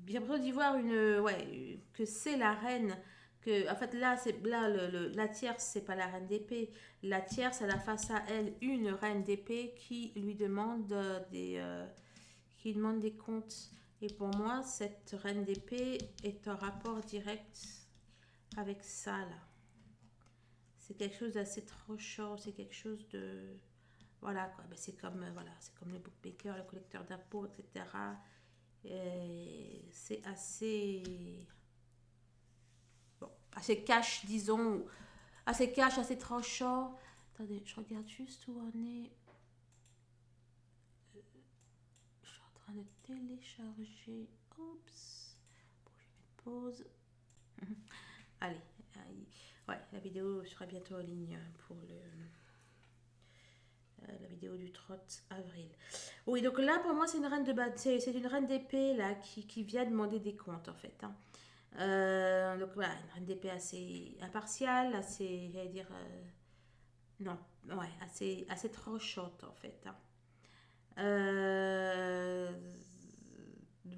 j'ai l'impression d'y voir ouais, que c'est la reine. En fait, là, la tierce, c'est pas la reine d'épée. La tierce, elle a face à elle une reine d'épée qui lui demande qui demande des comptes. Et pour moi, cette reine d'épée est en rapport direct avec ça, là. C'est quelque chose d'assez tranchant, c'est quelque chose de... Voilà, quoi. Ben, c'est comme le bookmaker, le collecteur d'impôts, etc. Et c'est assez... Bon, assez cash, disons. Assez cash, assez tranchant. Attendez, je regarde juste où on est. Je suis en train de télécharger. Oups. Bon, je vais mettre pause. Allez, ouais, la vidéo sera bientôt en ligne pour la vidéo du 30 avril. Oui, donc là, pour moi, c'est une reine c'est une reine d'épée là qui vient demander des comptes en fait. Hein. Donc voilà, une reine d'épée assez impartiale, assez, j'allais dire, non, ouais, assez tranchante en fait. Hein. Euh,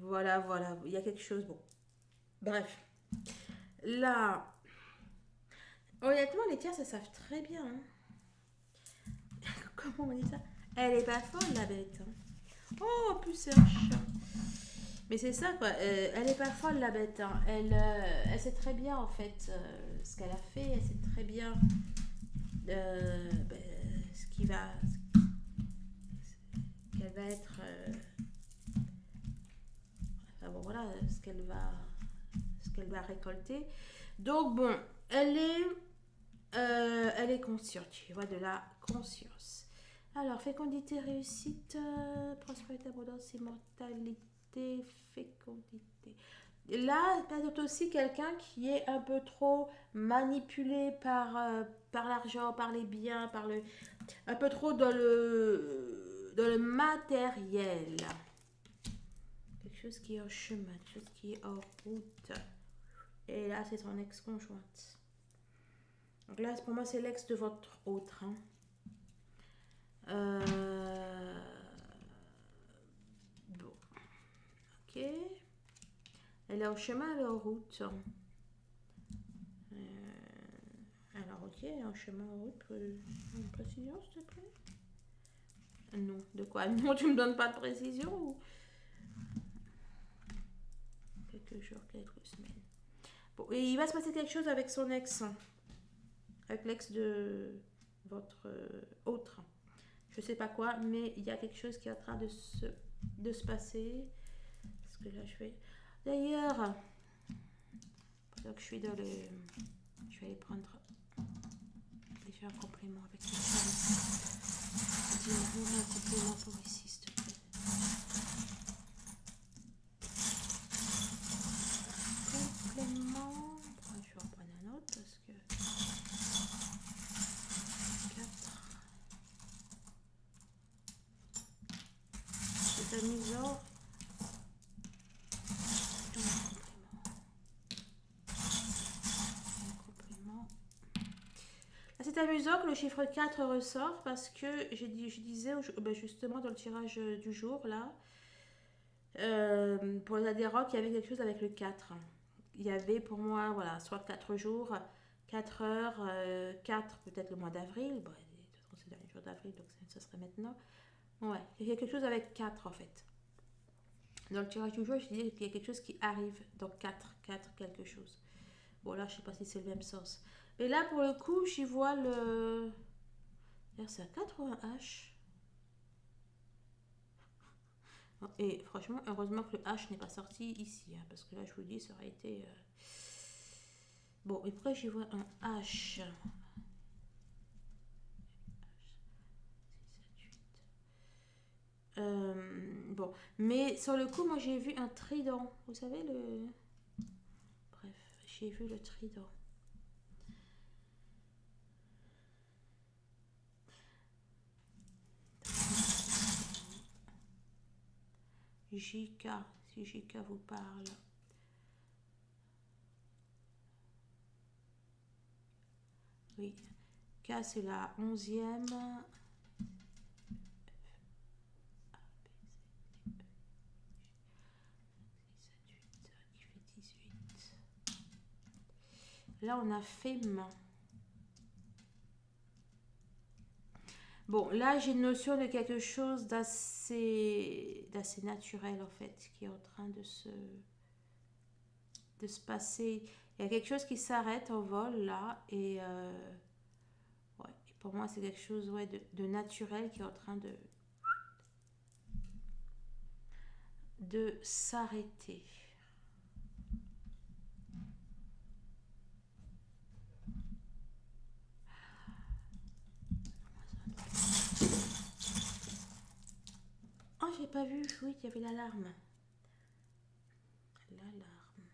voilà, il y a quelque chose. Bon, bref, là, honnêtement, les tiers, ça savent très bien. Hein. Comment on dit ça? Elle est pas folle, la bête. Hein. Oh, en plus, c'est un chat. Mais c'est ça, quoi. Elle est pas folle, la bête. Hein. Elle sait très bien, en fait, ce qu'elle a fait. Elle sait très bien ben, ce qui va... qu'elle va être... enfin, bon, voilà, ce qu'elle va récolter. Donc, bon, elle est consciente. Tu vois, de la conscience. Alors, fécondité, réussite, prospérité, abondance, immortalité, fécondité. Là, peut-être aussi quelqu'un qui est un peu trop manipulé par l'argent, par les biens, un peu trop dans le matériel. Quelque chose qui est en chemin, quelque chose qui est en route. Et là, c'est son ex-conjointe. Donc là, pour moi, c'est l'ex de votre autre. Hein. Bon, ok. Elle est en chemin, elle est en route. Alors, ok, elle est en chemin, en route. Une précision, s'il te plaît? Non, de quoi? Non, tu me donnes pas de précision ou... Quelques jours, quelques semaines. Bon, et il va se passer quelque chose avec son ex. Avec l'ex de votre autre. Je sais pas quoi, mais il y a quelque chose qui est en train de se passer. Parce que là, je vais... D'ailleurs, pendant que je suis dans le... Je vais aller prendre déjà un complément avec les femmes. Dis-moi un complément pour ici, s'il te plaît. Complément... Bon, je vais en prendre un autre parce que... 4. C'est amusant. C'est amusant que le chiffre 4 ressort parce que je disais justement dans le tirage du jour là, pour les adhérents qu'il y avait quelque chose avec le 4. Il y avait pour moi, voilà, soit 4 jours, 4 heures, 4 peut-être le mois d'avril. Bon, c'est dans les jours d'avril, donc ça serait maintenant. Ouais, il y a quelque chose avec 4 en fait. Dans le tirage du jour, je disais qu'il y a quelque chose qui arrive dans 4 quelque chose. Bon, là, je sais pas si c'est le même sens. Mais là, pour le coup, j'y vois le... C'est un 4 ou un H? Et franchement, heureusement que le H n'est pas sorti ici. Hein, parce que là, je vous dis, ça aurait été... Bon, et pourquoi j'y vois un H? Bon, mais sur le coup, moi, j'ai vu un trident. Vous savez, le... Bref, j'ai vu le trident. JK, si JK vous parle. Oui, K c'est la 11e. Qui fait 18. Là on a FEM. Bon, là j'ai une notion de quelque chose d'assez naturel en fait, qui est en train de se passer. Il y a quelque chose qui s'arrête en vol là, et ouais, et pour moi c'est quelque chose de naturel qui est en train de s'arrêter. Oh, j'ai pas vu, oui, il y avait l'alarme. L'alarme.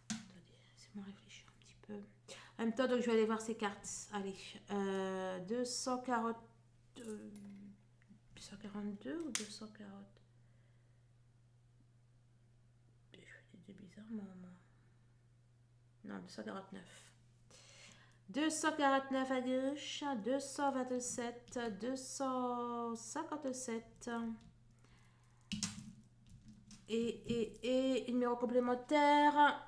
Attendez, laissez-moi réfléchir un petit peu. En même temps, donc je vais aller voir ces cartes. Allez, 240. 242 ou 240? Je fais des bizarrement, moi. Non, 249. 249 à gauche, 227, 257. Et numéro complémentaire.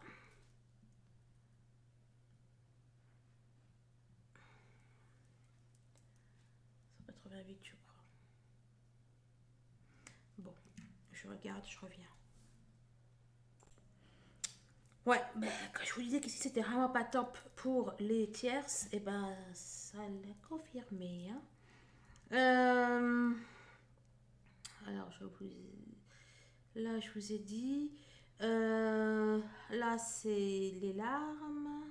188, je crois. Bon, je regarde, je reviens. Ouais, ben, quand je vous disais qu'ici c'était vraiment pas top pour les tierces, et ben ça l'a confirmé. Hein. Alors, là, je vous ai dit. Là, c'est les larmes.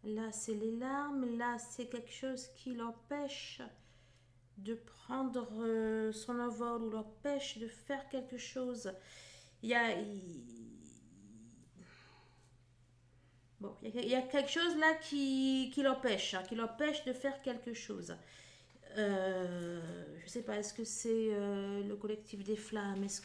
Là, c'est les larmes. Là, c'est quelque chose qui l'empêche de prendre son envol ou l'empêche de faire quelque chose. Il y a... Bon, il y a quelque chose là qui l'empêche, hein, qui l'empêche de faire quelque chose. Je sais pas, est-ce que c'est le collectif des flammes? Est-ce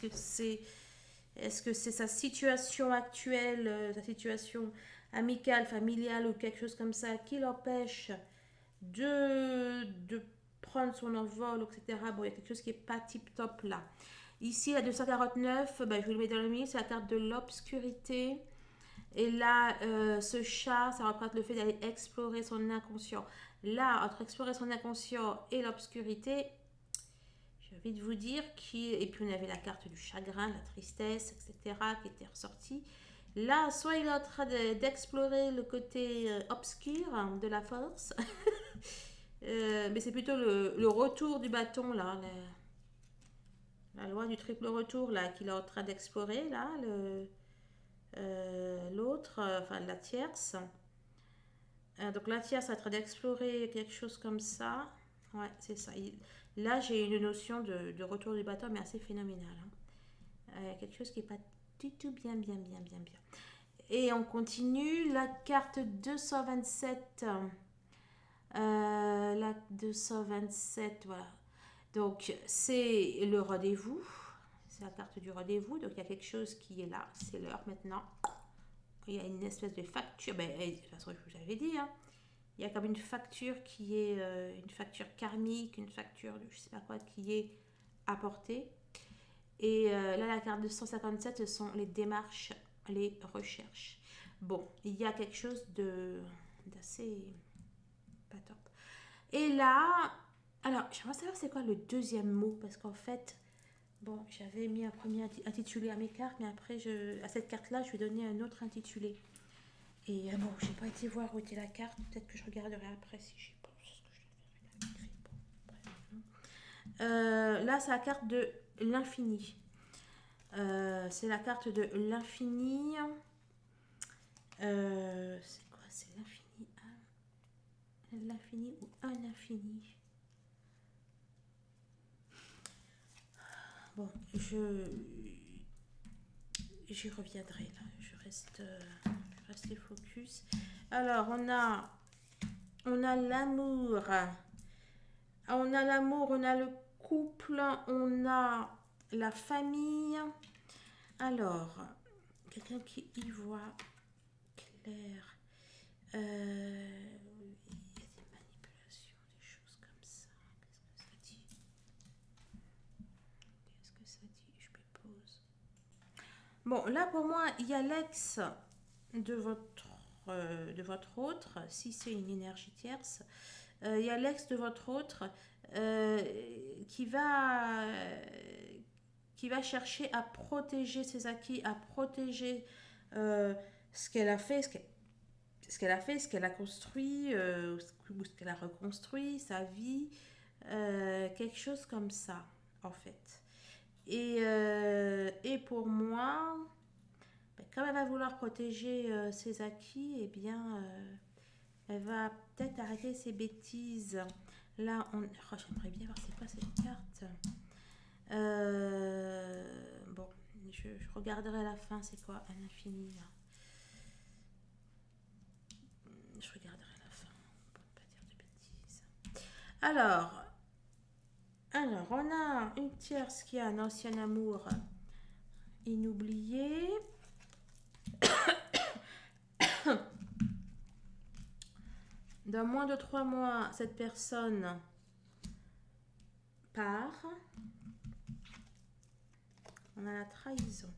que c'est sa situation actuelle, sa situation amicale, familiale ou quelque chose comme ça qui l'empêche de prendre son envol, etc. Bon, il y a quelque chose qui est pas tip top là. Ici, la 249, ben, je vous le mets dans le milieu, c'est la carte de l'obscurité. Et là, ce chat, ça représente le fait d'aller explorer son inconscient. Là, entre explorer son inconscient et l'obscurité, j'ai envie de vous dire et puis on avait la carte du chagrin, la tristesse, etc., qui était ressortie. Là, soit il est en train d'explorer le côté obscur de la force, mais c'est plutôt le retour du bâton, là, la loi du triple retour, là, qu'il est en train d'explorer, là, l'autre, enfin la tierce. Donc la tierce est en train d'explorer quelque chose comme ça. Ouais, c'est ça. Là, j'ai une notion de retour du bâton, mais assez phénoménale. Hein. Quelque chose qui n'est pas du tout bien, bien, bien, bien, bien. Et on continue. La carte 227. La 227, voilà. Donc, c'est le rendez-vous. C'est la carte du rendez-vous. Donc, il y a quelque chose qui est là. C'est l'heure maintenant. Il y a une espèce de facture. Ben, de toute façon, je vous avais dit. Hein. Il y a comme une facture qui est une facture karmique, une facture de je sais pas quoi qui est apportée. Et là, la carte 257, ce sont les démarches, les recherches. Bon, il y a quelque chose d'assez pas top. Et là, alors, j'aimerais savoir c'est quoi le deuxième mot, parce qu'en fait, bon, j'avais mis un premier intitulé à mes cartes, mais après, à cette carte-là, je vais donner un autre intitulé. Et bon, j'ai pas été voir où était la carte, peut-être que je regarderai après si j'ai pas ce que je devais là, c'est la carte de l'infini. C'est la carte de l'infini. C'est quoi? C'est l'infini. L'infini ou un infini? Bon, j'y reviendrai là. Je reste focus. Alors, on a l'amour. On a l'amour, on a le couple, on a la famille. Alors, quelqu'un qui y voit clair. Il y a des manipulations, des choses comme ça. Qu'est-ce que ça dit? Je me pose. Bon, là pour moi, il y a l'ex de votre autre, si c'est une énergie tierce. Il y a l'ex de votre autre euh, qui va chercher à protéger ses acquis, à protéger ce qu'elle a fait, ce qu'elle a construit, ou ce qu'elle a reconstruit, sa vie, quelque chose comme ça, en fait. Et pour moi, ben, comme elle va vouloir protéger ses acquis, eh bien, elle va peut-être arrêter ses bêtises. Là, j'aimerais bien voir c'est quoi cette carte. Bon, je regarderai à la fin, c'est quoi un infini là. Je regarderai à la fin pour ne pas dire de bêtises. Alors, on a une tierce qui a un ancien amour inoublié. Dans moins de 3 mois, cette personne part. On a la trahison.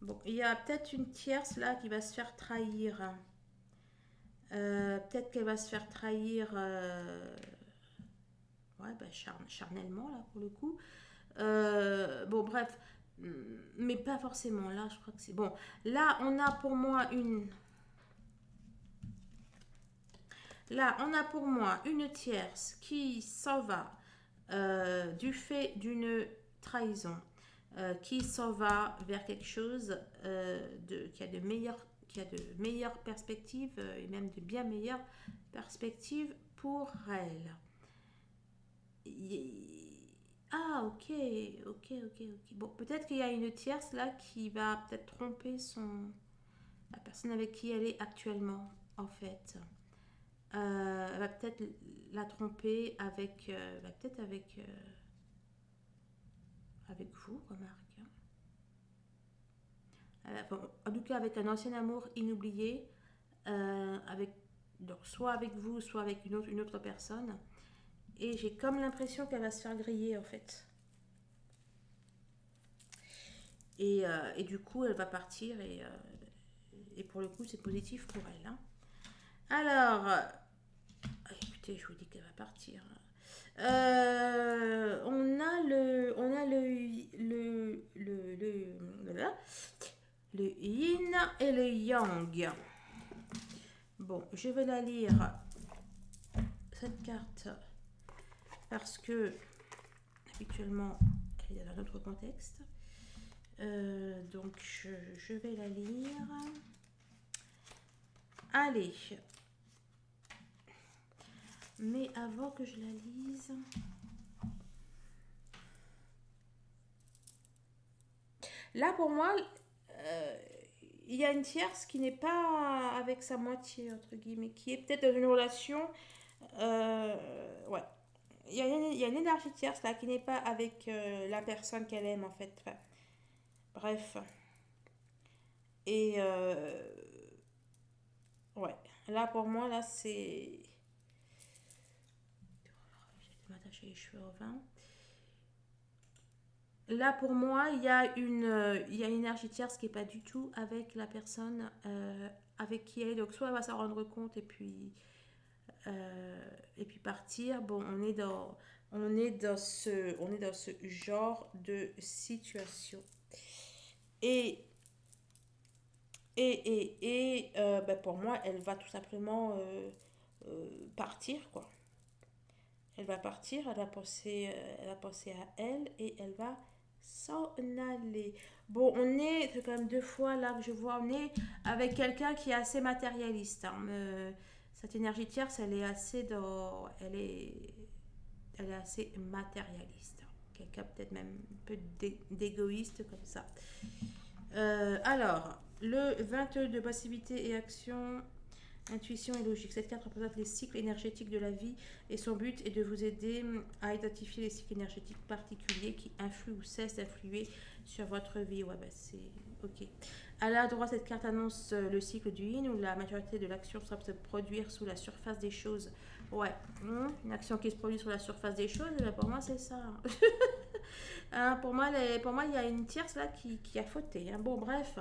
Bon, il y a peut-être une tierce là qui va se faire trahir. Peut-être qu'elle va se faire trahir ouais, bah, charnellement là pour le coup. Bon, bref, mais pas forcément là, je crois que c'est bon. Là, on a pour moi une tierce qui s'en va du fait d'une trahison, qui s'en va vers quelque chose qui a de meilleures perspectives et même de bien meilleures perspectives pour elle. Ah, ok, ok, ok, ok. Bon, peut-être qu'il y a une tierce là qui va peut-être tromper la personne avec qui elle est actuellement, en fait. Elle va peut-être la tromper avec, peut-être avec vous, remarque. Bon, en tout cas, avec un ancien amour inoublié, avec, donc, soit avec vous, soit avec une autre personne. Et j'ai comme l'impression qu'elle va se faire griller, en fait. Et du coup, elle va partir et pour le coup, c'est positif pour elle, hein. Alors, écoutez, je vous dis qu'elle va partir. On a le yin et le yang. Bon, je vais la lire, cette carte, parce que habituellement, elle est dans un autre contexte. Donc, je vais la lire. Allez. Mais avant que je la lise... Là, pour moi, il y a une tierce qui n'est pas avec sa moitié, entre guillemets, qui est peut-être dans une relation... ouais. Il y a une énergie tierce là qui n'est pas avec la personne qu'elle aime, en fait. Enfin, bref. Et ouais. Là, pour moi, là, c'est... J'ai m'attacher les cheveux au vin. Là, pour moi, il y a une énergie tierce qui n'est pas du tout avec la personne avec qui elle est. Donc, soit elle va s'en rendre compte et puis partir. Bon, on est dans ce genre de situation. Et, ben, pour moi, elle va tout simplement partir, quoi. Elle va partir, elle va penser à elle et elle va s'en aller. Bon, c'est quand même deux fois là que je vois, on est avec quelqu'un qui est assez matérialiste, hein. Cette énergie tierce, elle est assez matérialiste. Quelqu'un peut-être même un peu d'égoïste comme ça. Alors, le 22 de passivité et action, intuition et logique. Cette carte représente les cycles énergétiques de la vie et son but est de vous aider à identifier les cycles énergétiques particuliers qui influent ou cessent d'influer sur votre vie. Ouais, bah c'est ok. À la droite, cette carte annonce le cycle du yin où la majorité de l'action semble se produire sous la surface des choses. Ouais, une action qui se produit sur la surface des choses, ben pour moi c'est ça. Hein, pour moi, il y a une tierce là qui a fauté, hein. Bon, bref.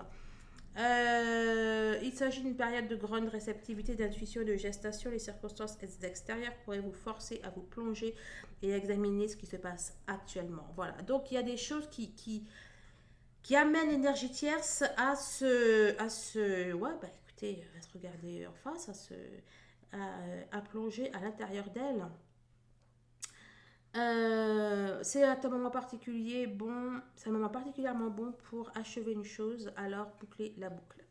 Il s'agit d'une période de grande réceptivité, d'intuition et de gestation. Les circonstances extérieures pourraient vous forcer à vous plonger et à examiner ce qui se passe actuellement. Voilà. Donc, il y a des choses qui amènent l'énergie tierce ouais, bah écoutez, à se regarder en face, à plonger à l'intérieur d'elle. C'est un moment particulier bon, c'est un moment particulièrement bon pour achever une chose, alors boucler la boucle.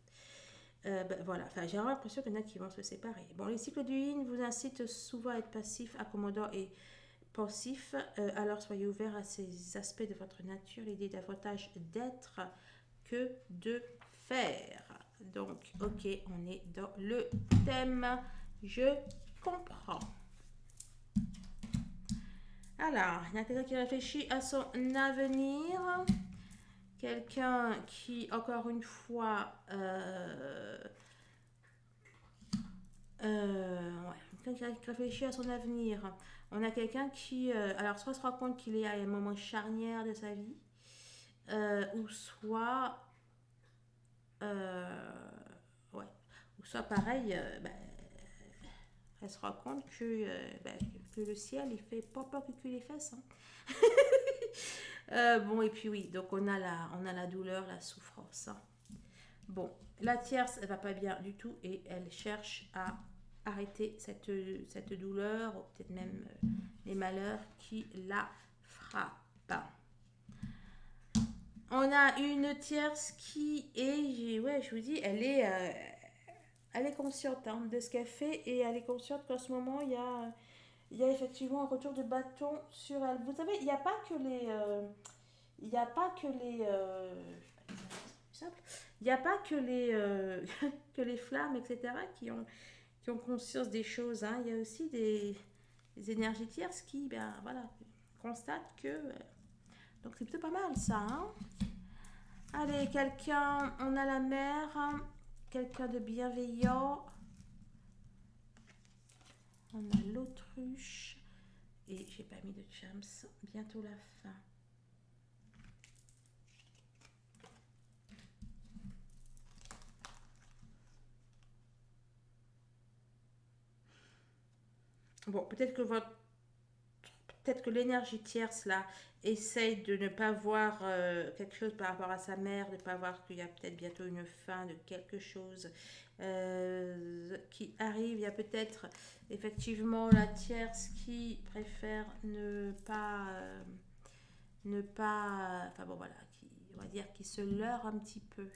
Ben voilà, enfin, j'ai vraiment l'impression qu'il y en a qui vont se séparer. Bon, les cycles du yin vous incitent souvent à être passif, accommodant et pensif, alors soyez ouverts à ces aspects de votre nature. L'idée davantage d'être que de faire. Donc, ok, on est dans le thème. Je comprends. Alors, il y a quelqu'un qui réfléchit à son avenir. Quelqu'un qui, encore une fois, ouais, quelqu'un qui réfléchit à son avenir. On a quelqu'un qui, alors, soit se rend compte qu'il est à un moment charnière de sa vie, ou soit, ouais, ou soit pareil, elle se rend compte que le ciel, il fait pas peur que les fesses, hein. Bon, et puis oui, donc on a la douleur, la souffrance, hein. Bon, la tierce, elle va pas bien du tout et elle cherche à arrêter cette douleur, ou peut-être même les malheurs qui la frappent. On a une tierce qui est, ouais, je vous dis, elle est consciente, hein, de ce qu'elle fait et elle est consciente qu'en ce moment, il y a effectivement un retour de bâton sur elle. Vous savez, il n'y a pas que il n'y a pas que il n'y a pas que les, que les flammes, etc., qui ont conscience des choses. Hein. Il y a aussi des énergies tierces qui, ben voilà, constatent que. Donc c'est plutôt pas mal ça. Hein. Allez, quelqu'un, on a la mère, quelqu'un de bienveillant. On a l'autruche. Et j'ai pas mis de charms. Bientôt la fin. Bon, peut-être que l'énergie tierce là essaye de ne pas voir quelque chose par rapport à sa mère, de ne pas voir qu'il y a peut-être bientôt une fin de quelque chose qui arrive. Il y a peut-être effectivement la tierce qui préfère enfin bon voilà, on va dire qui se leurre un petit peu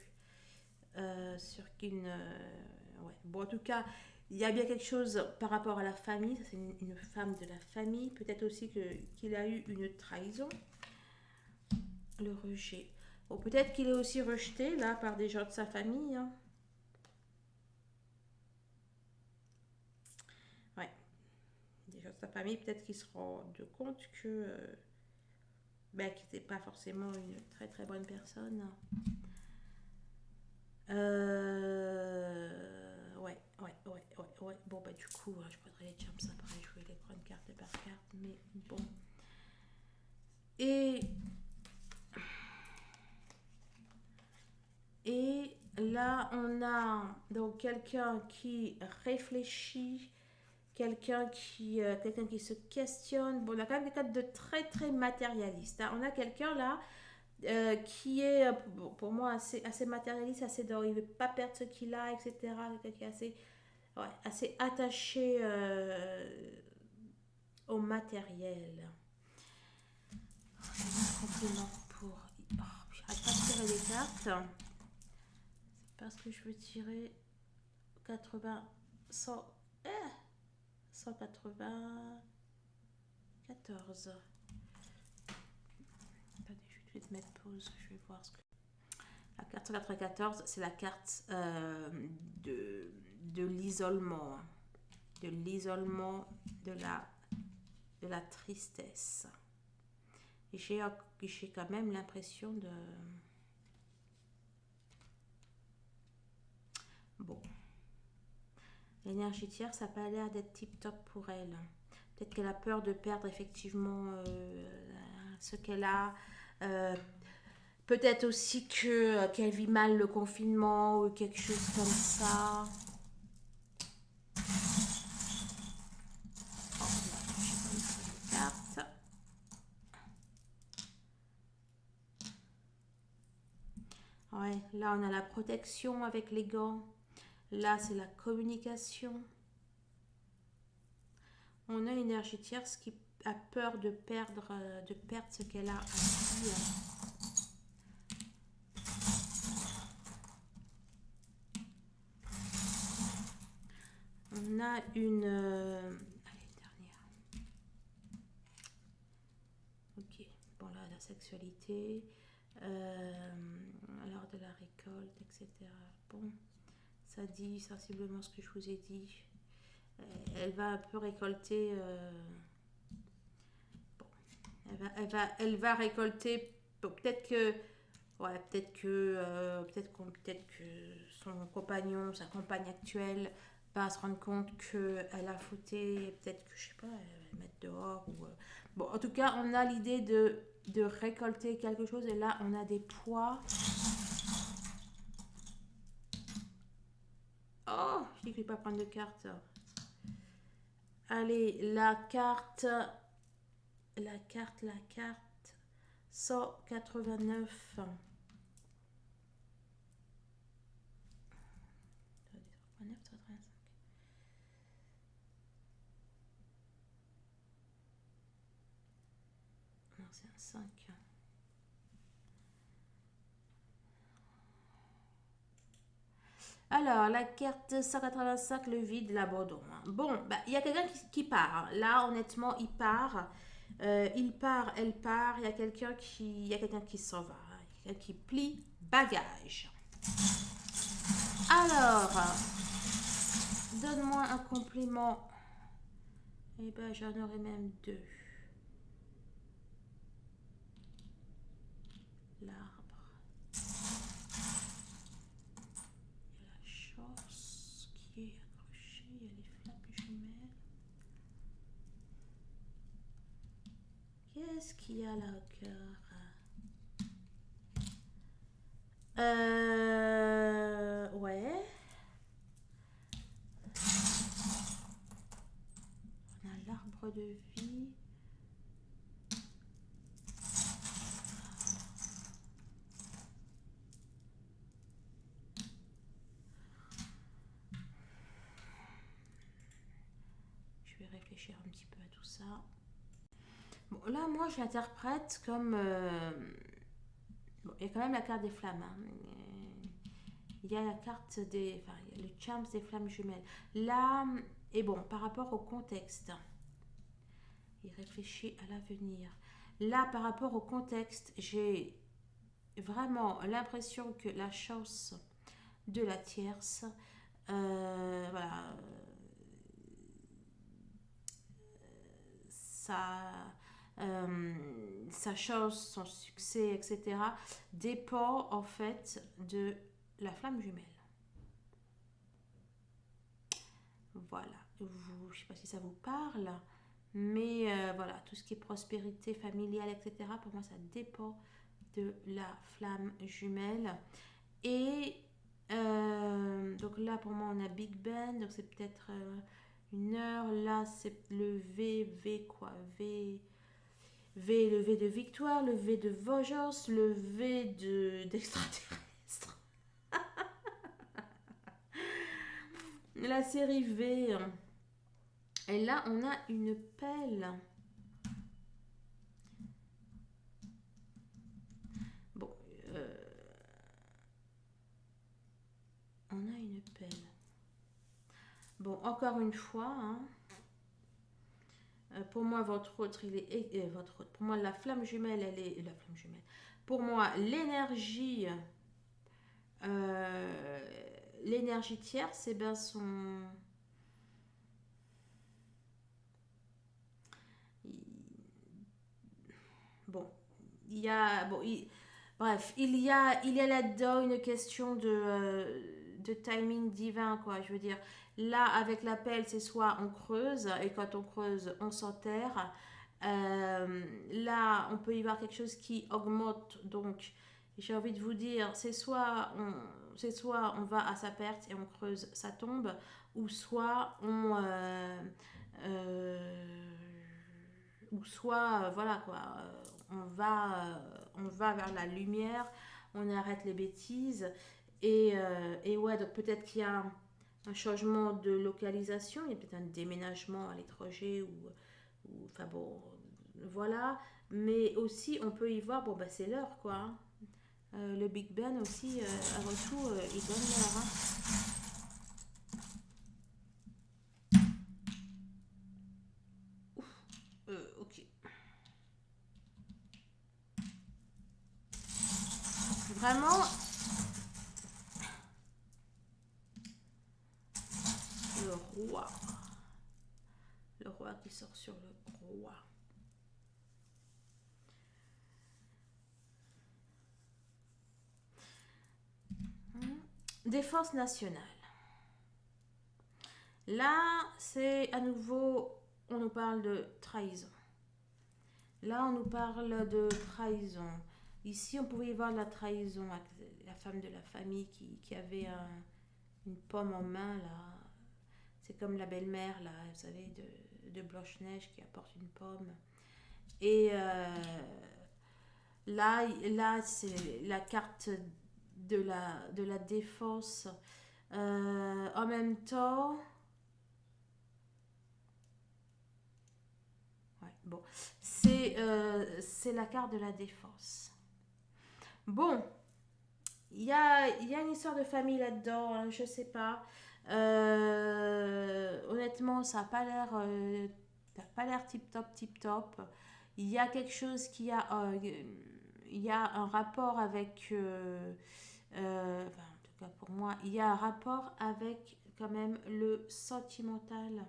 sur qu'une, ouais. Bon en tout cas il y a bien quelque chose par rapport à la famille, ça c'est une femme de la famille, peut-être aussi qu'il a eu une trahison, le rejet. Bon, peut-être qu'il est aussi rejeté là par des gens de sa famille. Hein. Ouais, des gens de sa famille, peut-être qu'ils se rendent compte que ben, qu'il n'était pas forcément une très très bonne personne. Ouais. Bon, bah, du coup, je prendrai les jumps après, je vais les prendre carte par carte, mais bon. Et là, on a donc quelqu'un qui réfléchit, quelqu'un qui se questionne. Bon, on a quand même quelqu'un de très très matérialiste. Hein. On a quelqu'un là qui est, bon, pour moi, assez matérialiste, assez dans, il veut pas perdre ce qu'il a, etc. Quelqu'un qui est assez attaché au matériel. Compliment pour. Oh, j'arrête pas de tirer des cartes. C'est parce que je veux tirer 80, 100, 194. Attendez, je vais te mettre pause, je vais voir ce que. La carte 194, c'est la carte de l'isolement. De l'isolement, de la tristesse. Et j'ai quand même l'impression de. Bon. L'énergie tierce, ça n'a pas l'air d'être tip top pour elle. Peut-être qu'elle a peur de perdre effectivement ce qu'elle a. Peut-être aussi qu'elle vit mal le confinement ou quelque chose comme ça. Ouais, là on a la protection avec les gants. Là c'est la communication. On a une énergie tierce qui a peur de perdre ce qu'elle a acquis. On a une. Allez, une dernière. Ok, bon là la sexualité. Lors de la récolte, etc. Bon, ça dit sensiblement ce que je vous ai dit. Elle va un peu récolter. Bon, elle va récolter. Bon, peut-être que, ouais, peut-être que son compagnon, sa compagne actuelle, va se rendre compte qu'elle a fauté. Peut-être que je sais pas, elle va le mettre dehors ou. Bon, en tout cas, on a l'idée de récolter quelque chose et là, on a des pois. Oh, je dis que je ne vais pas prendre de carte. Allez, la carte 189. Non, c'est un 5. Alors, la carte 185, le vide, l'abandon. Bon, bah, il y a quelqu'un qui part. Là, honnêtement, il part. Il part, elle part. Il y a quelqu'un qui s'en va. Il y a quelqu'un qui plie bagage. Alors, Donne-moi un compliment. Eh ben, j'en aurais même deux. L'arbre. Il y a la chance qui est accrochée. Il y a les flammes jumelles. Qu'est-ce qu'il y a là au cœur? Ouais. On a l'arbre de vie. Je vais réfléchir un petit peu à tout ça. Bon, là, moi, je l'interprète comme... bon, il y a quand même la carte des flammes. Hein. Il y a la carte des... Enfin, il y a le charms des flammes jumelles. Là, et bon, par rapport au contexte, il réfléchit à l'avenir. Là, par rapport au contexte, j'ai vraiment l'impression que la chance de la tierce, voilà, sa, sa chance, son succès, etc., dépend en fait de la flamme jumelle. Voilà. Je ne sais pas si ça vous parle, mais voilà, tout ce qui est prospérité familiale, etc., pour moi, ça dépend de la flamme jumelle. Et donc là, pour moi, on a Big Ben, donc c'est peut-être une heure. Là, c'est le V quoi, le V de Victoire, le V de Vosges, le V d'extraterrestre. La série V. Et là, on a une pelle. Bon, on a une pelle. Bon, encore une fois, hein, pour moi, votre autre, il est votre autre. Pour moi, la flamme jumelle, elle est la flamme jumelle. Pour moi, euh, l'énergie tierce, c'est bien son. Bon, il y a bon, bref, il y a là-dedans une question de timing divin, quoi. Je veux dire, là, avec l'appel, c'est soit on creuse, et quand on creuse, on s'enterre. Là, on peut y voir quelque chose qui augmente, donc j'ai envie de vous dire, c'est soit on va à sa perte et on creuse sa tombe, ou soit voilà quoi, on va vers la lumière, on arrête les bêtises, et ouais, donc peut-être qu'il y a un changement de localisation, il y a peut-être un déménagement à l'étranger, enfin bon, voilà, mais aussi on peut y voir, bon bah c'est l'heure quoi, hein. Le Big Ben aussi, avant tout, il donne l'heure, hein. Ok. Vraiment, le roi. Le roi qui sort sur le roi. Défense nationale. Là, c'est à nouveau, on nous parle de trahison. Là, on nous parle de trahison. Ici, on pouvait y voir la trahison avec la femme de la famille qui avait une pomme en main, là. C'est comme la belle-mère, là, vous savez, de Blanche-Neige qui apporte une pomme. Et là c'est la carte de la défense. En même temps, ouais, bon, c'est la carte de la défense. Bon, il y a une histoire de famille là-dedans, hein, je sais pas. Honnêtement, ça a pas l'air tip top, tip top. Il y a quelque chose il y a un rapport avec, enfin, en tout cas pour moi, il y a un rapport avec quand même le sentimental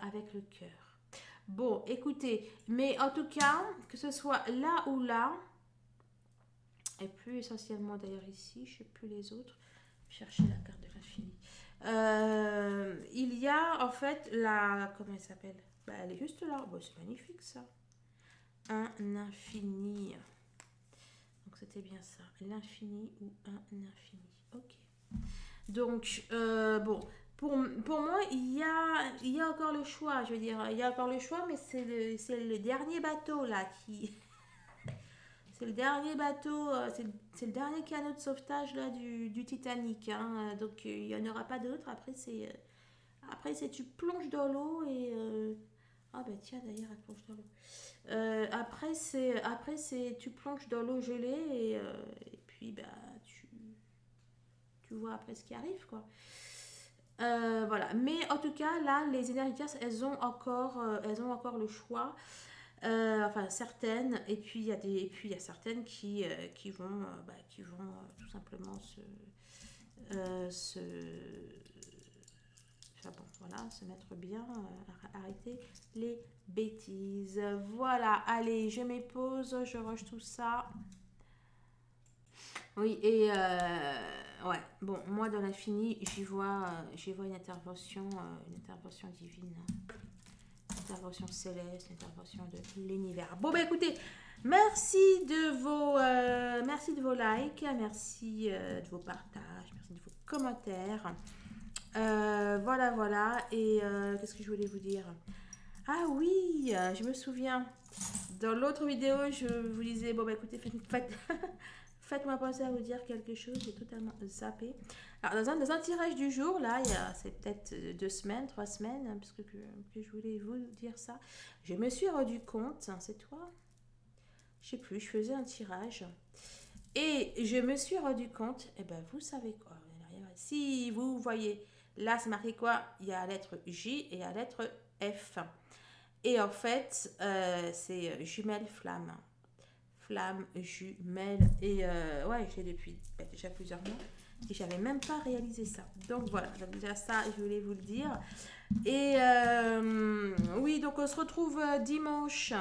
avec le cœur. Bon, écoutez, mais en tout cas, que ce soit là ou là, et plus essentiellement d'ailleurs ici, je ne sais plus les autres, chercher la carte de l'infini. Il y a en fait la... Comment elle s'appelle? Bah, elle est juste là. Bon, c'est magnifique ça. Un infini. Donc c'était bien ça. L'infini ou un infini. Ok. Donc, bon, pour moi, il y a encore le choix. Je veux dire, il y a encore le choix, mais c'est le dernier bateau là qui... C'est le dernier bateau, c'est le dernier canot de sauvetage là, du Titanic. Hein. Donc il n'y en aura pas d'autre. Après, c'est tu plonges dans l'eau et... Ah bah tiens, d'ailleurs, elle plonge dans l'eau. Après, c'est tu plonges dans l'eau gelée et puis bah, tu vois après ce qui arrive, quoi. Voilà. Mais en tout cas, là, les Energias, elles ont encore le choix. Enfin, certaines. Et puis, il y a certaines qui vont tout simplement se enfin bon, voilà, se mettre bien, arrêter les bêtises. Voilà, allez, je m'épose, je range tout ça. Oui, et ouais, bon, moi dans l'infini, j'y vois une intervention divine, une intervention céleste, une intervention de l'univers. Bon, bah écoutez, merci de vos likes, merci de vos partages, merci de vos commentaires. Voilà, voilà. Et qu'est-ce que je voulais vous dire? Ah oui, je me souviens. Dans l'autre vidéo, je vous disais, bon bah écoutez, faites-moi penser à vous dire quelque chose, j'ai totalement zappé. Alors dans un tirage du jour, là, c'est peut-être 2 semaines, 3 semaines, hein, parce que je voulais vous dire ça. Je me suis rendu compte, hein, c'est toi? Je sais plus, je faisais un tirage. Et je me suis rendu compte, et ben vous savez quoi, si vous voyez, là c'est marqué quoi? Il y a la lettre J et la lettre F. Et en fait, c'est jumelle flamme. Flamme, jumelle. Et ouais, j'ai depuis déjà plusieurs mois. Et j'avais même pas réalisé ça. Donc voilà, donc déjà ça, je voulais vous le dire. Et oui, donc on se retrouve dimanche.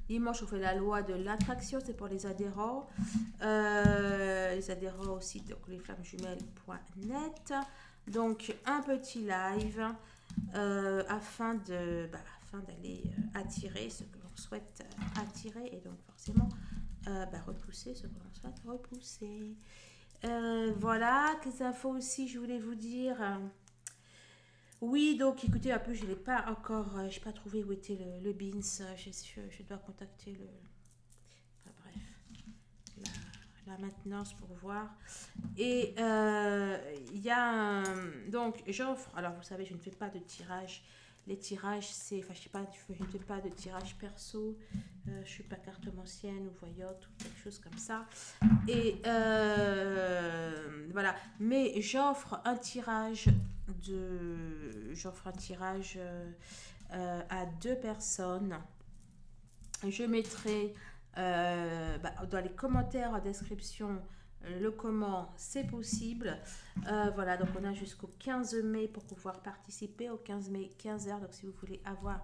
Dimanche, on fait la loi de l'attraction, c'est pour les adhérents. Les adhérents aussi, donc lesflammesjumelles.net. Donc, un petit live afin d'aller attirer ce que l'on souhaite attirer et donc forcément repousser ce que l'on souhaite repousser. Voilà, quelles infos aussi je voulais vous dire. Oui, donc écoutez, un peu, je n'ai pas encore, je n'ai pas trouvé où était le Beans. Je dois contacter enfin, bref, la maintenance pour voir. Et il y a donc j'offre, alors vous savez, je ne fais pas de tirage. Les tirages, c'est, enfin, je sais pas, je ne fais pas de tirage perso. Je suis pas cartomancienne ou voyante ou quelque chose comme ça. Et voilà. Mais j'offre un tirage à 2 personnes. Je mettrai dans les commentaires en description le comment c'est possible. Voilà, donc on a jusqu'au 15 mai pour pouvoir participer, au 15 mai 15h. Donc si vous voulez avoir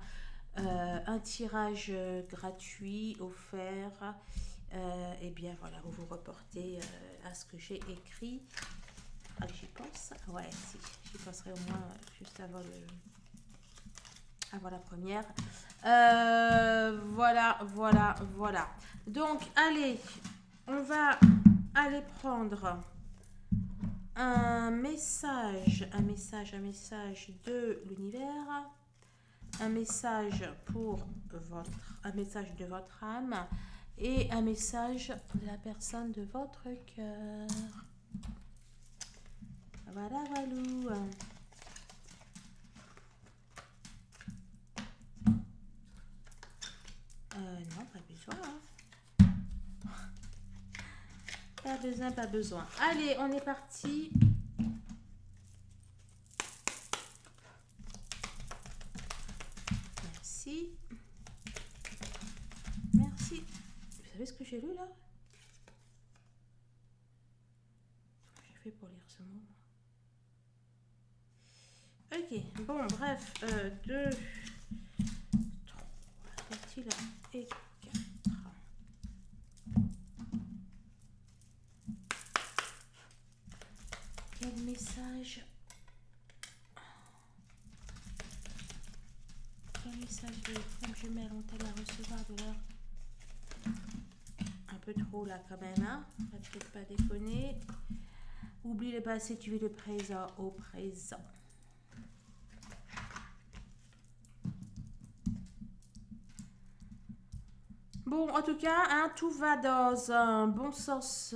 un tirage gratuit offert, et bien voilà, vous vous reportez à ce que j'ai écrit. Ah, j'y pense. Ouais, si, j'y penserai au moins juste avant la première. Voilà. Donc, allez, on va aller prendre un message de l'univers, un message de votre âme et un message de la personne de votre cœur. Voilà. Non, pas besoin. Pas besoin. Allez, on est parti. Merci. Vous savez ce que j'ai lu là? J'ai fait pour lire ce mot. Ok, bon, bref, 2, 3, et 4. Quel message? Quel message les femmes jumelles ont-elles à recevoir de leur... Un peu trop là quand même, hein? On va peut-être pas déconner. Oublie le passé, tu vis le présent au présent. Bon, en tout cas, hein, tout va dans un bon sens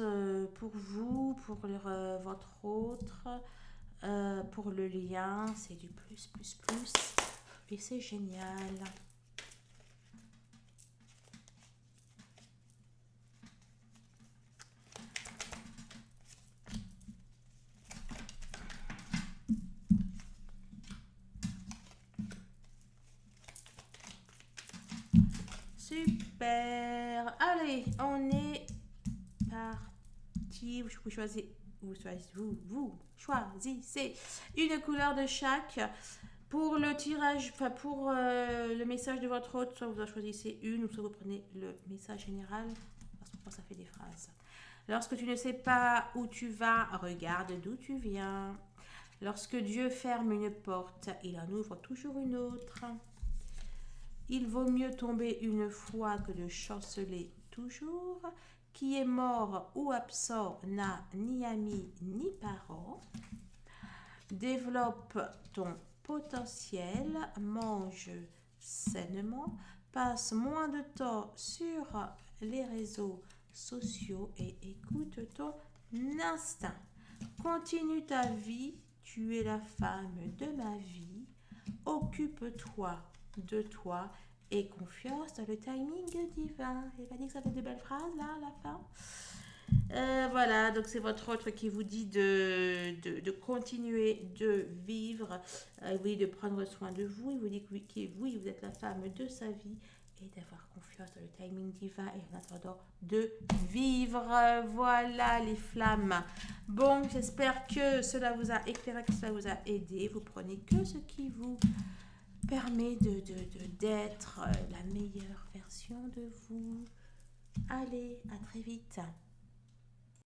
pour vous, pour votre autre, pour le lien. C'est du plus, plus, plus. Et c'est génial. Super. Allez, on est parti. Vous choisissez une couleur de chaque. Pour le tirage, enfin pour le message de votre hôte, soit vous en choisissez une, ou soit vous prenez le message général. Parce que ça fait des phrases. Lorsque tu ne sais pas où tu vas, regarde d'où tu viens. Lorsque Dieu ferme une porte, il en ouvre toujours une autre. Il vaut mieux tomber une fois que de chanceler toujours. Qui est mort ou absent n'a ni amis ni parents. Développe ton potentiel, mange sainement, passe moins de temps sur les réseaux sociaux et écoute ton instinct. Continue ta vie, tu es la femme de ma vie. Occupe-toi de toi et confiance dans le timing divin. Il va dire que ça fait de belles phrases là à la fin. Voilà, donc c'est votre autre qui vous dit de continuer de vivre, oui, de prendre soin de vous. Il vous dit que oui, vous êtes la femme de sa vie et d'avoir confiance dans le timing divin et en attendant de vivre. Voilà les flammes. Bon, j'espère que cela vous a éclairé, que cela vous a aidé. Vous prenez que ce qui vous permet d'être la meilleure version de vous. Allez, à très vite.